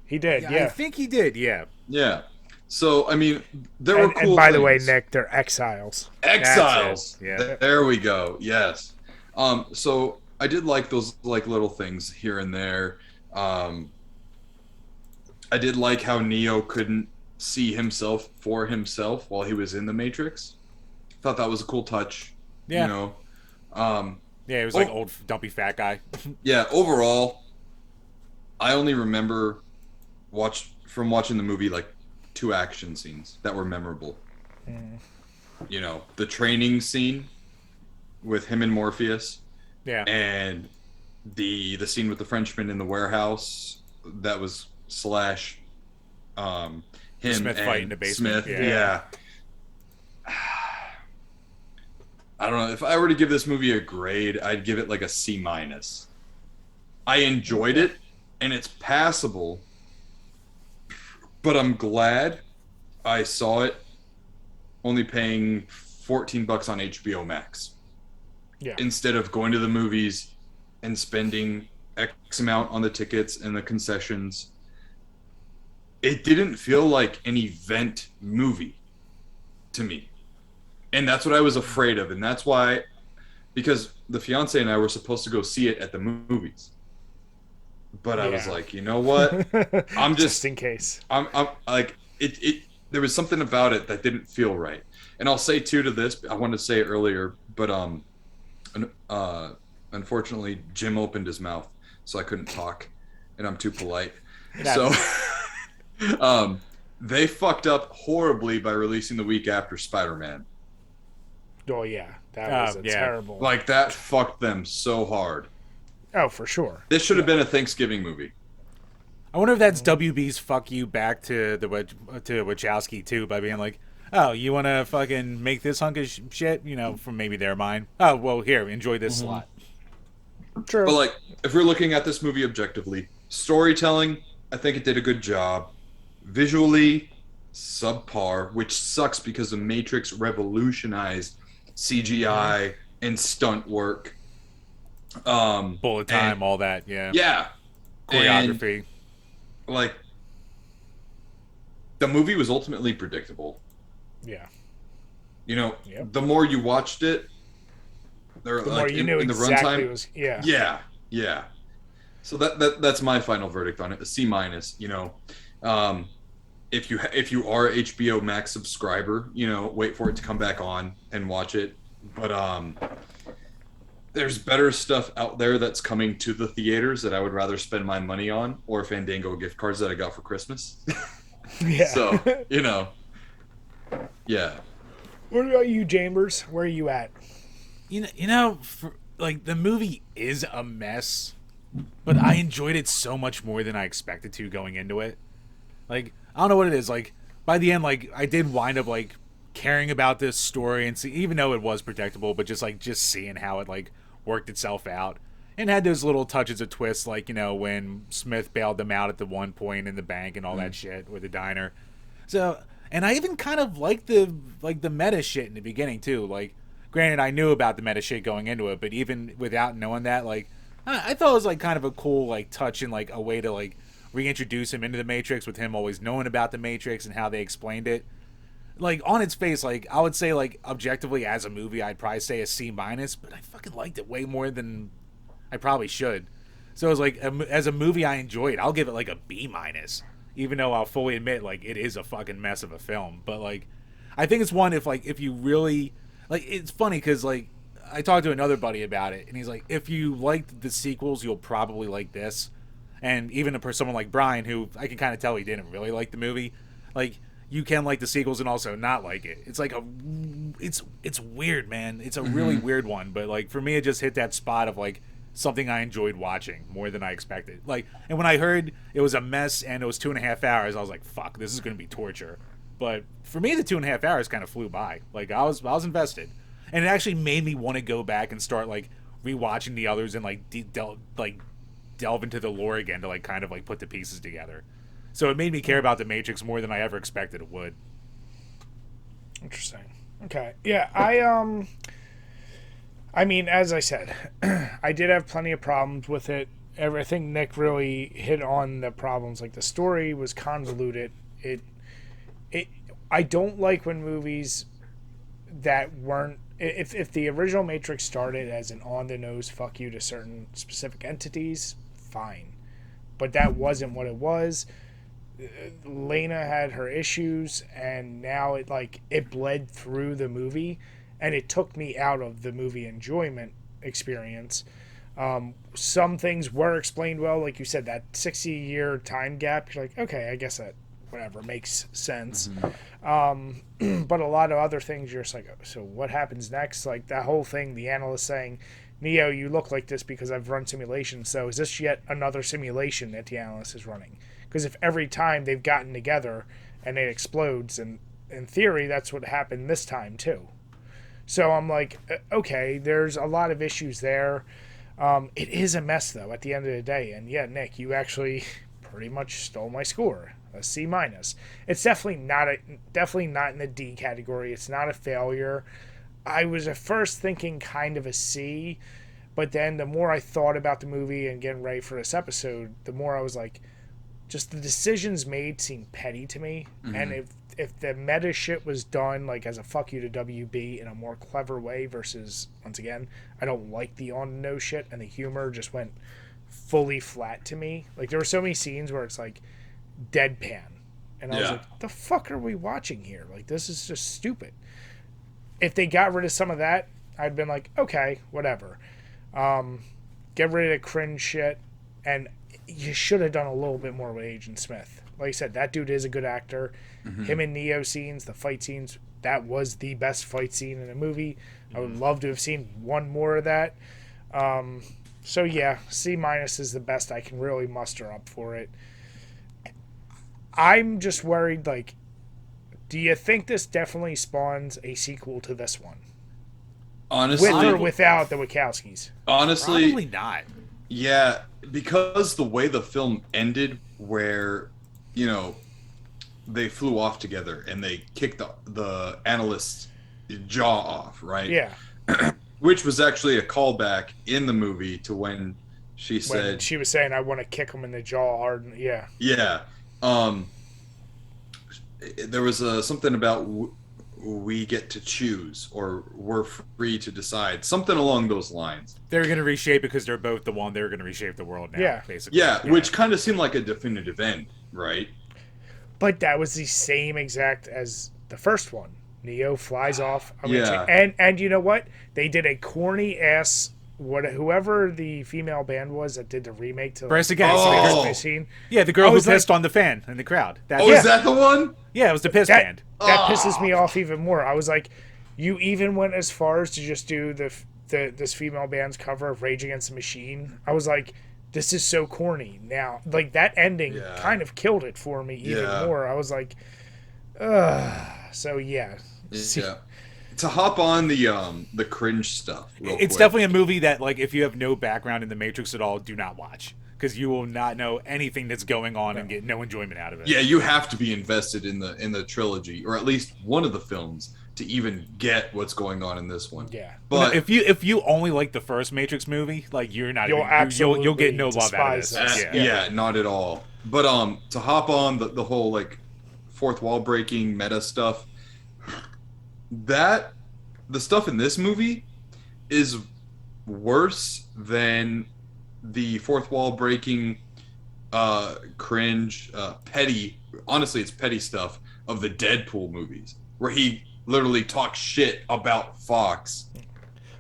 He did, yeah. I think he did, yeah. Yeah. So, I mean, there were cool And by things. the way, Nick, they're exiles. Exiles. Yeah. There we go. Yes. So I did like those like little things here and there. I did like how Neo couldn't see himself for himself while he was in the Matrix. Thought that was a cool touch. Yeah. Yeah, he was like old dumpy fat guy. Yeah, overall, I only remember from watching the movie like 2 action scenes that were memorable. The training scene with him and Morpheus. Yeah. And the scene with the Frenchman in the warehouse that was / him Smith and fight in the basement. Smith. Yeah. I don't know. If I were to give this movie a grade, I'd give it like a C-. I enjoyed it, and it's passable, but I'm glad I saw it only paying $14 on HBO Max. Yeah. Instead of going to the movies and spending X amount on the tickets and the concessions. It didn't feel like an event movie to me. And that's what I was afraid of. And that's why, because the fiance and I were supposed to go see it at the movies. But I was like, you know what? I'm just in case. I'm like, it there was something about it that didn't feel right. And I'll say too to this, I wanted to say it earlier, but unfortunately Jim opened his mouth, so I couldn't talk, and I'm too polite. So They fucked up horribly by releasing the week after Spider-Man. Oh yeah, that was terrible. Like that fucked them so hard. Oh, for sure. This should have been a Thanksgiving movie. I wonder if that's WB's fuck you back to the Wachowski too, by being like, oh, you want to fucking make this hunk of shit, from maybe their mind. Oh, well, here, enjoy this slot. True. But like, if we're looking at this movie objectively, storytelling, I think it did a good job. Visually, subpar, which sucks because The Matrix revolutionized CGI and stunt work. Bullet time, all that, yeah. Yeah. Choreography. And, like, the movie was ultimately predictable. Yeah. The more you watched it, the more you knew exactly runtime, was. Yeah. Yeah. Yeah. So that's my final verdict on it. A C-. If you are a HBO Max subscriber, wait for it to come back on and watch it. But there's better stuff out there that's coming to the theaters that I would rather spend my money on, or Fandango gift cards that I got for Christmas. Yeah. So, yeah. What about you, Chambers? Where are you at? The movie is a mess, but I enjoyed it so much more than I expected to going into it. Like, I don't know what it is. Like, by the end, like, I did wind up, like, caring about this story and see, even though it was predictable, but just seeing how it, like, worked itself out. And had those little touches of twists, like, when Smith bailed them out at the one point in the bank and all that shit, or the diner. So, and I even kind of liked the meta shit in the beginning, too. Like, granted, I knew about the meta shit going into it, but even without knowing that, like, I thought it was, like, kind of a cool, like, touch and, like, a way to, like, reintroduce him into the Matrix with him always knowing about the Matrix and how they explained it. Like, on its face, like, I would say, like, objectively as a movie, I'd probably say a C-, but I fucking liked it way more than I probably should. So it was like, as a movie, I enjoyed. I'll give it like a B-, even though I'll fully admit, like, it is a fucking mess of a film. But, like, I think it's one if you really, like, it's funny because, like, I talked to another buddy about it, and he's like, if you liked the sequels, you'll probably like this. And even for someone like Brian, who I can kind of tell he didn't really like the movie, like, you can like the sequels and also not like it. It's like it's weird, man. It's a really weird one. But, like, for me, it just hit that spot of, like, something I enjoyed watching more than I expected. Like, and when I heard it was a mess and it was 2.5 hours, I was like, fuck, this is going to be torture. But for me, the 2.5 hours kind of flew by. Like, I was invested. And it actually made me want to go back and start, like, rewatching the others and, like, delve into the lore again to, like, kind of, like, put the pieces together. So it made me care about the Matrix more than I ever expected it would. Interesting. Okay. Yeah, I mean, as I said, I did have plenty of problems with it. I think Nick really hit on the problems. Like, the story was convoluted. I don't like when movies that weren't... If the original Matrix started as an on-the-nose fuck you to certain specific entities, fine. But that wasn't what it was. Lena had her issues, and now it bled through the movie, and it took me out of the movie enjoyment experience. Some things were explained well, like you said, that 60-year time gap. You're like, okay, I guess that whatever makes sense. But a lot of other things, you're just like, so what happens next? Like that whole thing, the analyst saying, Neo, you look like this because I've run simulations. So is this yet another simulation that the analyst is running? Because if every time they've gotten together and it explodes, and in theory, that's what happened this time too. So I'm like, okay, there's a lot of issues there. It is a mess though at the end of the day. And yeah, Nick, you actually pretty much stole my score, a C-. It's definitely not in the D category. It's not a failure. I was at first thinking kind of a C, but then the more I thought about the movie and getting ready for this episode, the more I was like, just the decisions made seem petty to me. And if the meta shit was done like as a fuck you to WB in a more clever way versus, once again, I don't like the on-the-nose shit, and the humor just went fully flat to me. Like, there were so many scenes where it's like deadpan, and I was like, the fuck are we watching here? Like, this is just stupid. If they got rid of some of that, I'd been like, okay, whatever. Get rid of the cringe shit, and you should have done a little bit more with Agent Smith. like I said, that dude is a good actor. Mm-hmm. Him and Neo scenes, the fight scenes, that was the best fight scene in a movie. I would love to have seen one more of that. So yeah, C- is the best I can really muster up for it. I'm just worried, like, do you think this definitely spawns a sequel to this one? Honestly, with or without the Wachowskis? Honestly, probably not. Yeah, because the way the film ended, where, you know, they flew off together and they kicked the analyst's jaw off, right? Yeah. Which was actually a callback in the movie to when she said... When she was saying, I want to kick him in the jaw hard. Yeah. Yeah. There was something about we get to choose, or we're free to decide. Something along those lines. They're going to reshape it because they're both the one. They're going to reshape the world now, Yeah. basically. Yeah, which kind of seemed like a definitive end, right? But that was the same exact as the first one. Neo flies off. Yeah. And you know what? They did a corny ass whoever the female band was that did the remake to Press Against. Oh. scene. Yeah, the girl who was pissed on the fan in the crowd. Is that the one? Yeah, it was the piss band. That pisses me off even more. I was like, you even went as far as to just do this female band's cover of Rage Against the Machine. I was like, this is so corny. Now, like, that ending kind of killed it for me even more. I was like, ugh. So yeah. Yeah. To hop on the cringe stuff. It's definitely a movie that, like, if you have no background in the Matrix at all, do not watch, because you will not know anything that's going on and get no enjoyment out of it. Yeah, you have to be invested in the trilogy, or at least one of the films, to even get what's going on in this one. Yeah. But if you only like the first Matrix movie, like, you're not you'll get no love out of this. Yeah, not at all. But to hop on the whole, like, fourth wall breaking meta stuff, that the stuff in this movie is worse than the fourth wall breaking cringe petty, honestly it's petty stuff of the Deadpool movies, where he literally talks shit about Fox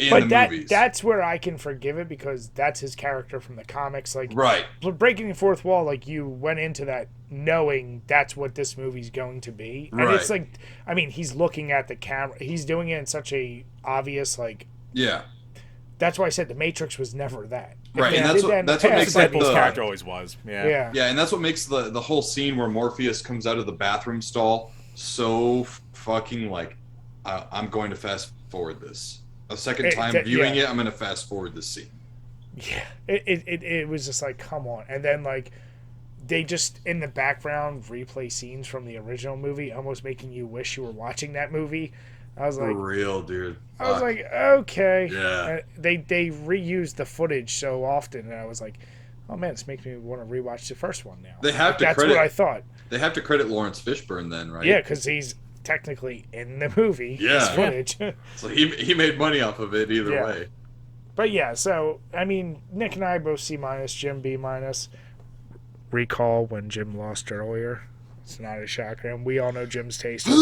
in the movies. That's where I can forgive it, because that's his character from the comics. Like, right, breaking the fourth wall, like, you went into that knowing that's what this movie's going to be, and it's like, I mean, he's looking at the camera, he's doing it in such a obvious, like, that's why I said the Matrix was never that. Right, and that's what makes Deadpool's character always was. Yeah, and that's what makes the whole scene where Morpheus comes out of the bathroom stall so fucking, like, I'm going to fast forward this. A second time viewing it, I'm going to fast forward this scene. Yeah, it was just like, come on. And then, like, they just, in the background, replay scenes from the original movie, almost making you wish you were watching that movie. I was like... For real, dude. I was like, okay. Yeah. They reused the footage so often, and I was like, oh, man, this makes me want to rewatch the first one now. They have That's what I thought. They have to credit Lawrence Fishburne then, right? Yeah, because he's technically in the movie. Yeah. Footage. So he made money off of it either way. But yeah, so, I mean, Nick and I both C-, Jim B-. Recall when Jim lost earlier. It's not a shocker, and we all know Jim's taste. Look,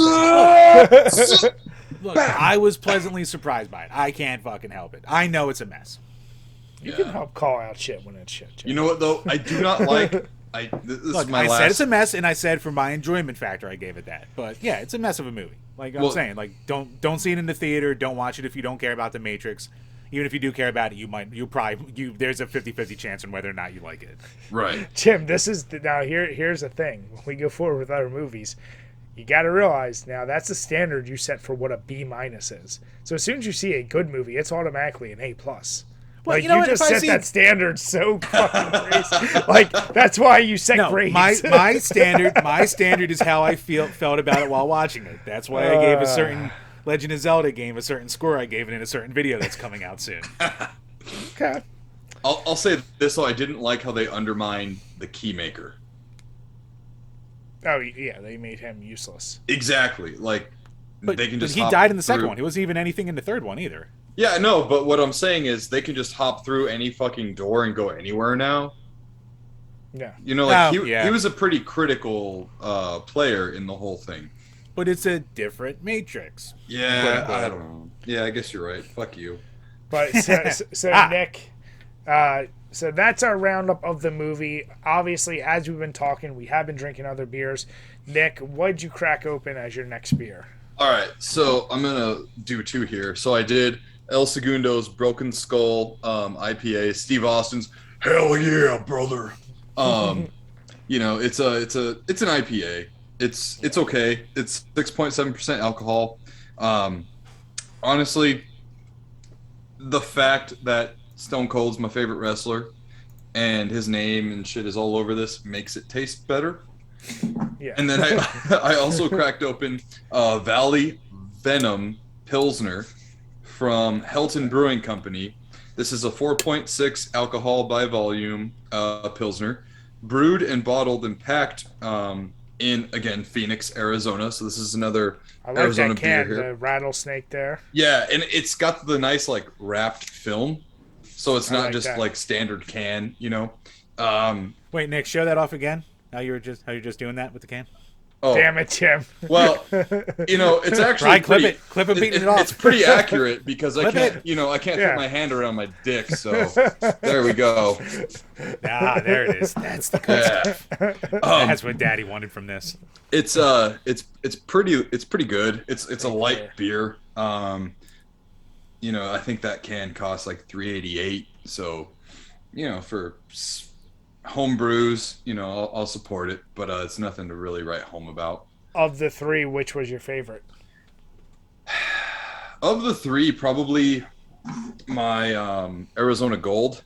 I was pleasantly surprised by it. I can't fucking help it. I know it's a mess. You can help call out shit when it's shit, Jim. You know what, though? I do not like... I said it's a mess, and I said for my enjoyment factor, I gave it that. But yeah, it's a mess of a movie. Like I'm saying, like don't see it in the theater. Don't watch it if you don't care about the Matrix. Even if you do care about it, there's a 50-50 chance on whether or not you like it. Right. Jim, here's the thing. When we go forward with other movies, you got to realize now that's the standard you set for what a B- is. So as soon as you see a good movie, it's automatically an A+. Well, like, you just set that standard so fucking crazy. Like, that's why you set grades. My standard is how I felt about it while watching it. That's why I gave a certain Legend of Zelda game a certain score I gave it in a certain video that's coming out soon. Okay. I'll say this, though. I didn't like how they undermined the Keymaker. Oh, yeah, they made him useless. Exactly. Like, they can just he died in the second one. He wasn't even anything in the third one either. Yeah, no, but what I'm saying is they can just hop through any fucking door and go anywhere now. Yeah. You know, like, he was a pretty critical player in the whole thing. But it's a different Matrix. Yeah, I don't know. Yeah, I guess you're right. Fuck you. But so Nick, So that's our roundup of the movie. Obviously, as we've been talking, we have been drinking other beers. Nick, what'd you crack open as your next beer? All right, so I'm gonna do two here. So I did El Segundo's Broken Skull IPA, Steve Austin's Hell Yeah, brother. It's an IPA. It's okay. It's 6.7% alcohol. Honestly, the fact that Stone Cold's my favorite wrestler and his name and shit is all over this makes it taste better. Yeah. And then I also cracked open Valley Venom Pilsner from Helton Brewing Company. This is a 4.6 alcohol by volume Pilsner, brewed and bottled and packed in, again, Phoenix, Arizona. So this is another Arizona that can, beer here. the rattlesnake there. Yeah, and it's got the nice, like, wrapped film. So it's not just, that. like, standard can, Wait, Nick, show that off again. How you're just doing that with the can? Oh. Damn it, Jim. Well, it's actually Right, clip it, beating it off. It's pretty accurate because I can't Yeah. put my hand around my dick. So there we go. There it is. That's the good stuff. That's what Daddy wanted from this. It's pretty good. It's a light beer. I think that can cost like $3.88. So, for home brews, I'll support it, but it's nothing to really write home about. Of the three, which was your favorite? Of the three, probably my Arizona Gold.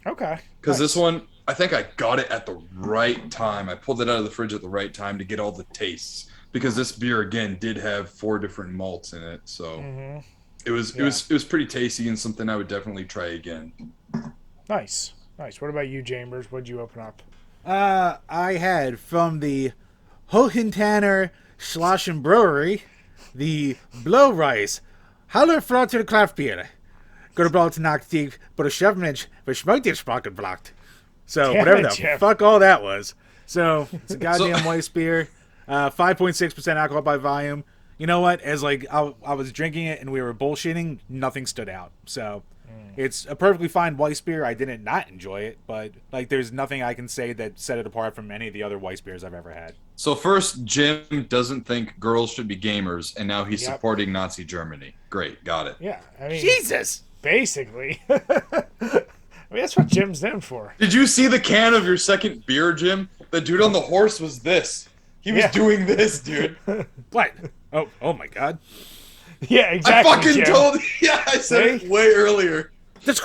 Okay. Because This one, I think I got it at the right time. I pulled it out of the fridge at the right time to get all the tastes. Because this beer, again, did have 4 different malts in it, so it was pretty tasty and something I would definitely try again. Nice. What about you, Chambers? What'd you open up? I had from the Hohentanner Schlossen Brewery the Blow Rice Haller Flotter Kraftbier. Gebraut nach die Beschreibung Verschmutzungsprache blocked. So whatever the fuck all that was. So it's a goddamn Weiss beer. 5.6% alcohol by volume. You know what? As like I was drinking it and we were bullshitting, nothing stood out. So it's a perfectly fine Weiss beer. I didn't not enjoy it, but like there's nothing I can say that set it apart from any of the other Weiss beers I've ever had. So first, Jim doesn't think girls should be gamers, and now he's supporting Nazi Germany. Great, got it. Yeah, I mean, Jesus. Basically, I mean that's what Jim's in for. Did you see the can of your second beer, Jim? The dude on the horse was this. He was doing this, dude. What? Oh my God. Yeah, exactly. I fucking Jim. told. Yeah, I said it way earlier. And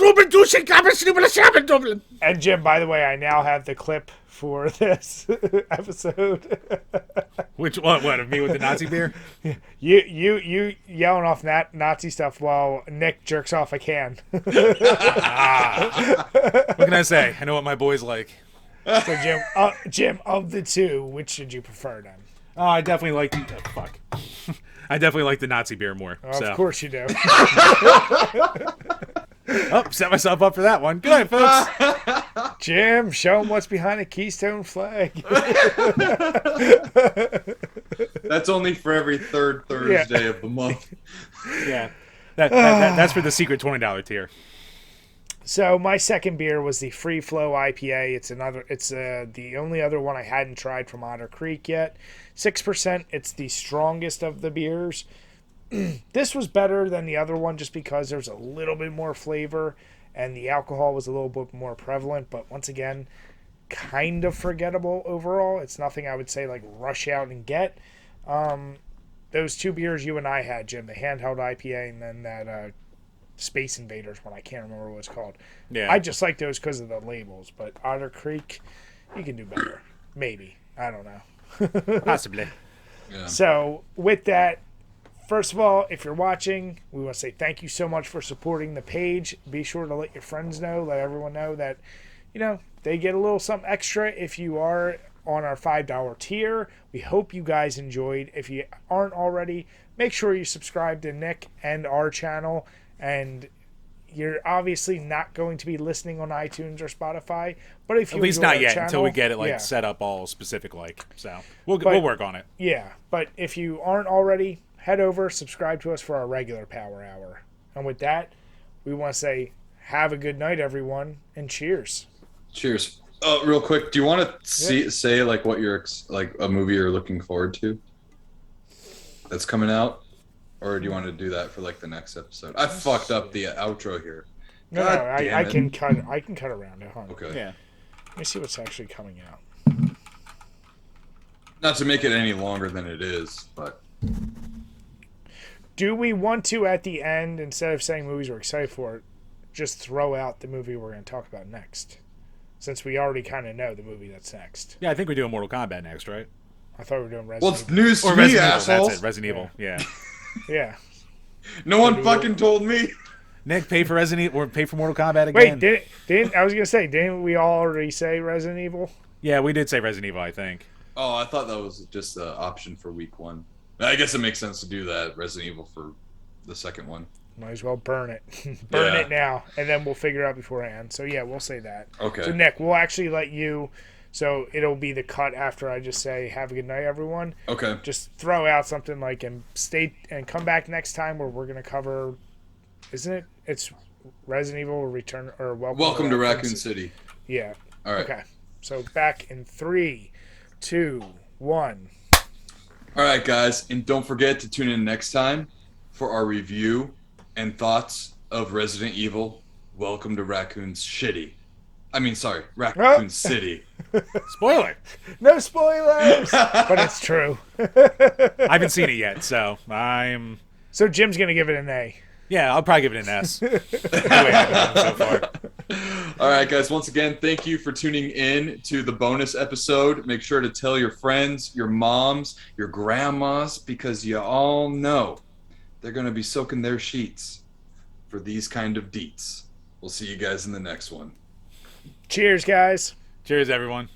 Jim, by the way, I now have the clip for this episode. Which one? What, of me with the Nazi beer? You yelling off Nazi stuff while Nick jerks off a can. What can I say? I know what my boys like. So Jim, of the two, which did you prefer then? Oh, I definitely like fuck. I definitely like the Nazi beer more. Of course you do. Set myself up for that one. Good night, folks. Jim, show them what's behind the Keystone flag. That's only for every third Thursday of the month. Yeah, that's for the secret $20 tier. So my second beer was the Free Flow IPA. It's the only other one I hadn't tried from Otter Creek yet. 6%. It's the strongest of the beers. This was better than the other one just because there's a little bit more flavor and the alcohol was a little bit more prevalent. But once again, kind of forgettable overall. It's nothing I would say like rush out and get. Those two beers you and I had, Jim, the handheld IPA and then that Space Invaders one. I can't remember what it's called. Yeah. I just like those because of the labels. But Otter Creek, you can do better. Maybe. I don't know. Possibly. Yeah. So with that, first of all, if you're watching, we want to say thank you so much for supporting the page. Be sure to let your friends know, let everyone know that, they get a little something extra if you are on our $5 tier. We hope you guys enjoyed. If you aren't already, make sure you subscribe to Nick and our channel. And you're obviously not going to be listening on iTunes or Spotify, but if you at least not yet channel, until we get it set up all specific so we'll work on it. Yeah, but if you aren't already, head over, subscribe to us for our regular Power Hour. And with that, we want to say have a good night, everyone, and cheers. Cheers. Real quick, do you want to say like what you're like a movie you're looking forward to that's coming out, or do you want to do that for like the next episode? I fucked up the outro here. No, I can cut. I can cut around it. Huh? Okay. Yeah. Let me see what's actually coming out. Not to make it any longer than it is, but do we want to at the end, instead of saying movies we're excited for, just throw out the movie we're going to talk about next? Since we already kind of know the movie that's next. Yeah, I think we're doing Mortal Kombat next, right? I thought we were doing Resident Evil. Well, it's news to or me, Resident asshole. Evil. That's it. Resident Evil. Yeah. Yeah. No one fucking told me. Nick, pay for Resident Evil or pay for Mortal Kombat again. Wait, didn't I was gonna say, didn't we already say Resident Evil? Yeah, we did say Resident Evil, I think. Oh, I thought that was just an option for week 1. I guess it makes sense to do that, Resident Evil for the second one. Might as well burn it. Burn it now, and then we'll figure it out beforehand. So yeah, we'll say that. Okay. So Nick, we'll actually let you. So it'll be the cut after I just say have a good night, everyone. Okay. Just throw out something like and come back next time where we're gonna cover. Isn't it? It's Resident Evil Return or Welcome to Raccoon City. Yeah. All right. Okay. So back in 3, 2, 1. All right, guys, and don't forget to tune in next time for our review and thoughts of Resident Evil. Welcome to Raccoon City. Raccoon City. Spoiler. No spoilers, but it's true. I haven't seen it yet, so I'm. So Jim's gonna give it an A. Yeah, I'll probably give it an S. The way I've done so far. All right, guys. Once again, thank you for tuning in to the bonus episode. Make sure to tell your friends, your moms, your grandmas, because you all know they're going to be soaking their sheets for these kind of deets. We'll see you guys in the next one. Cheers, guys. Cheers, everyone.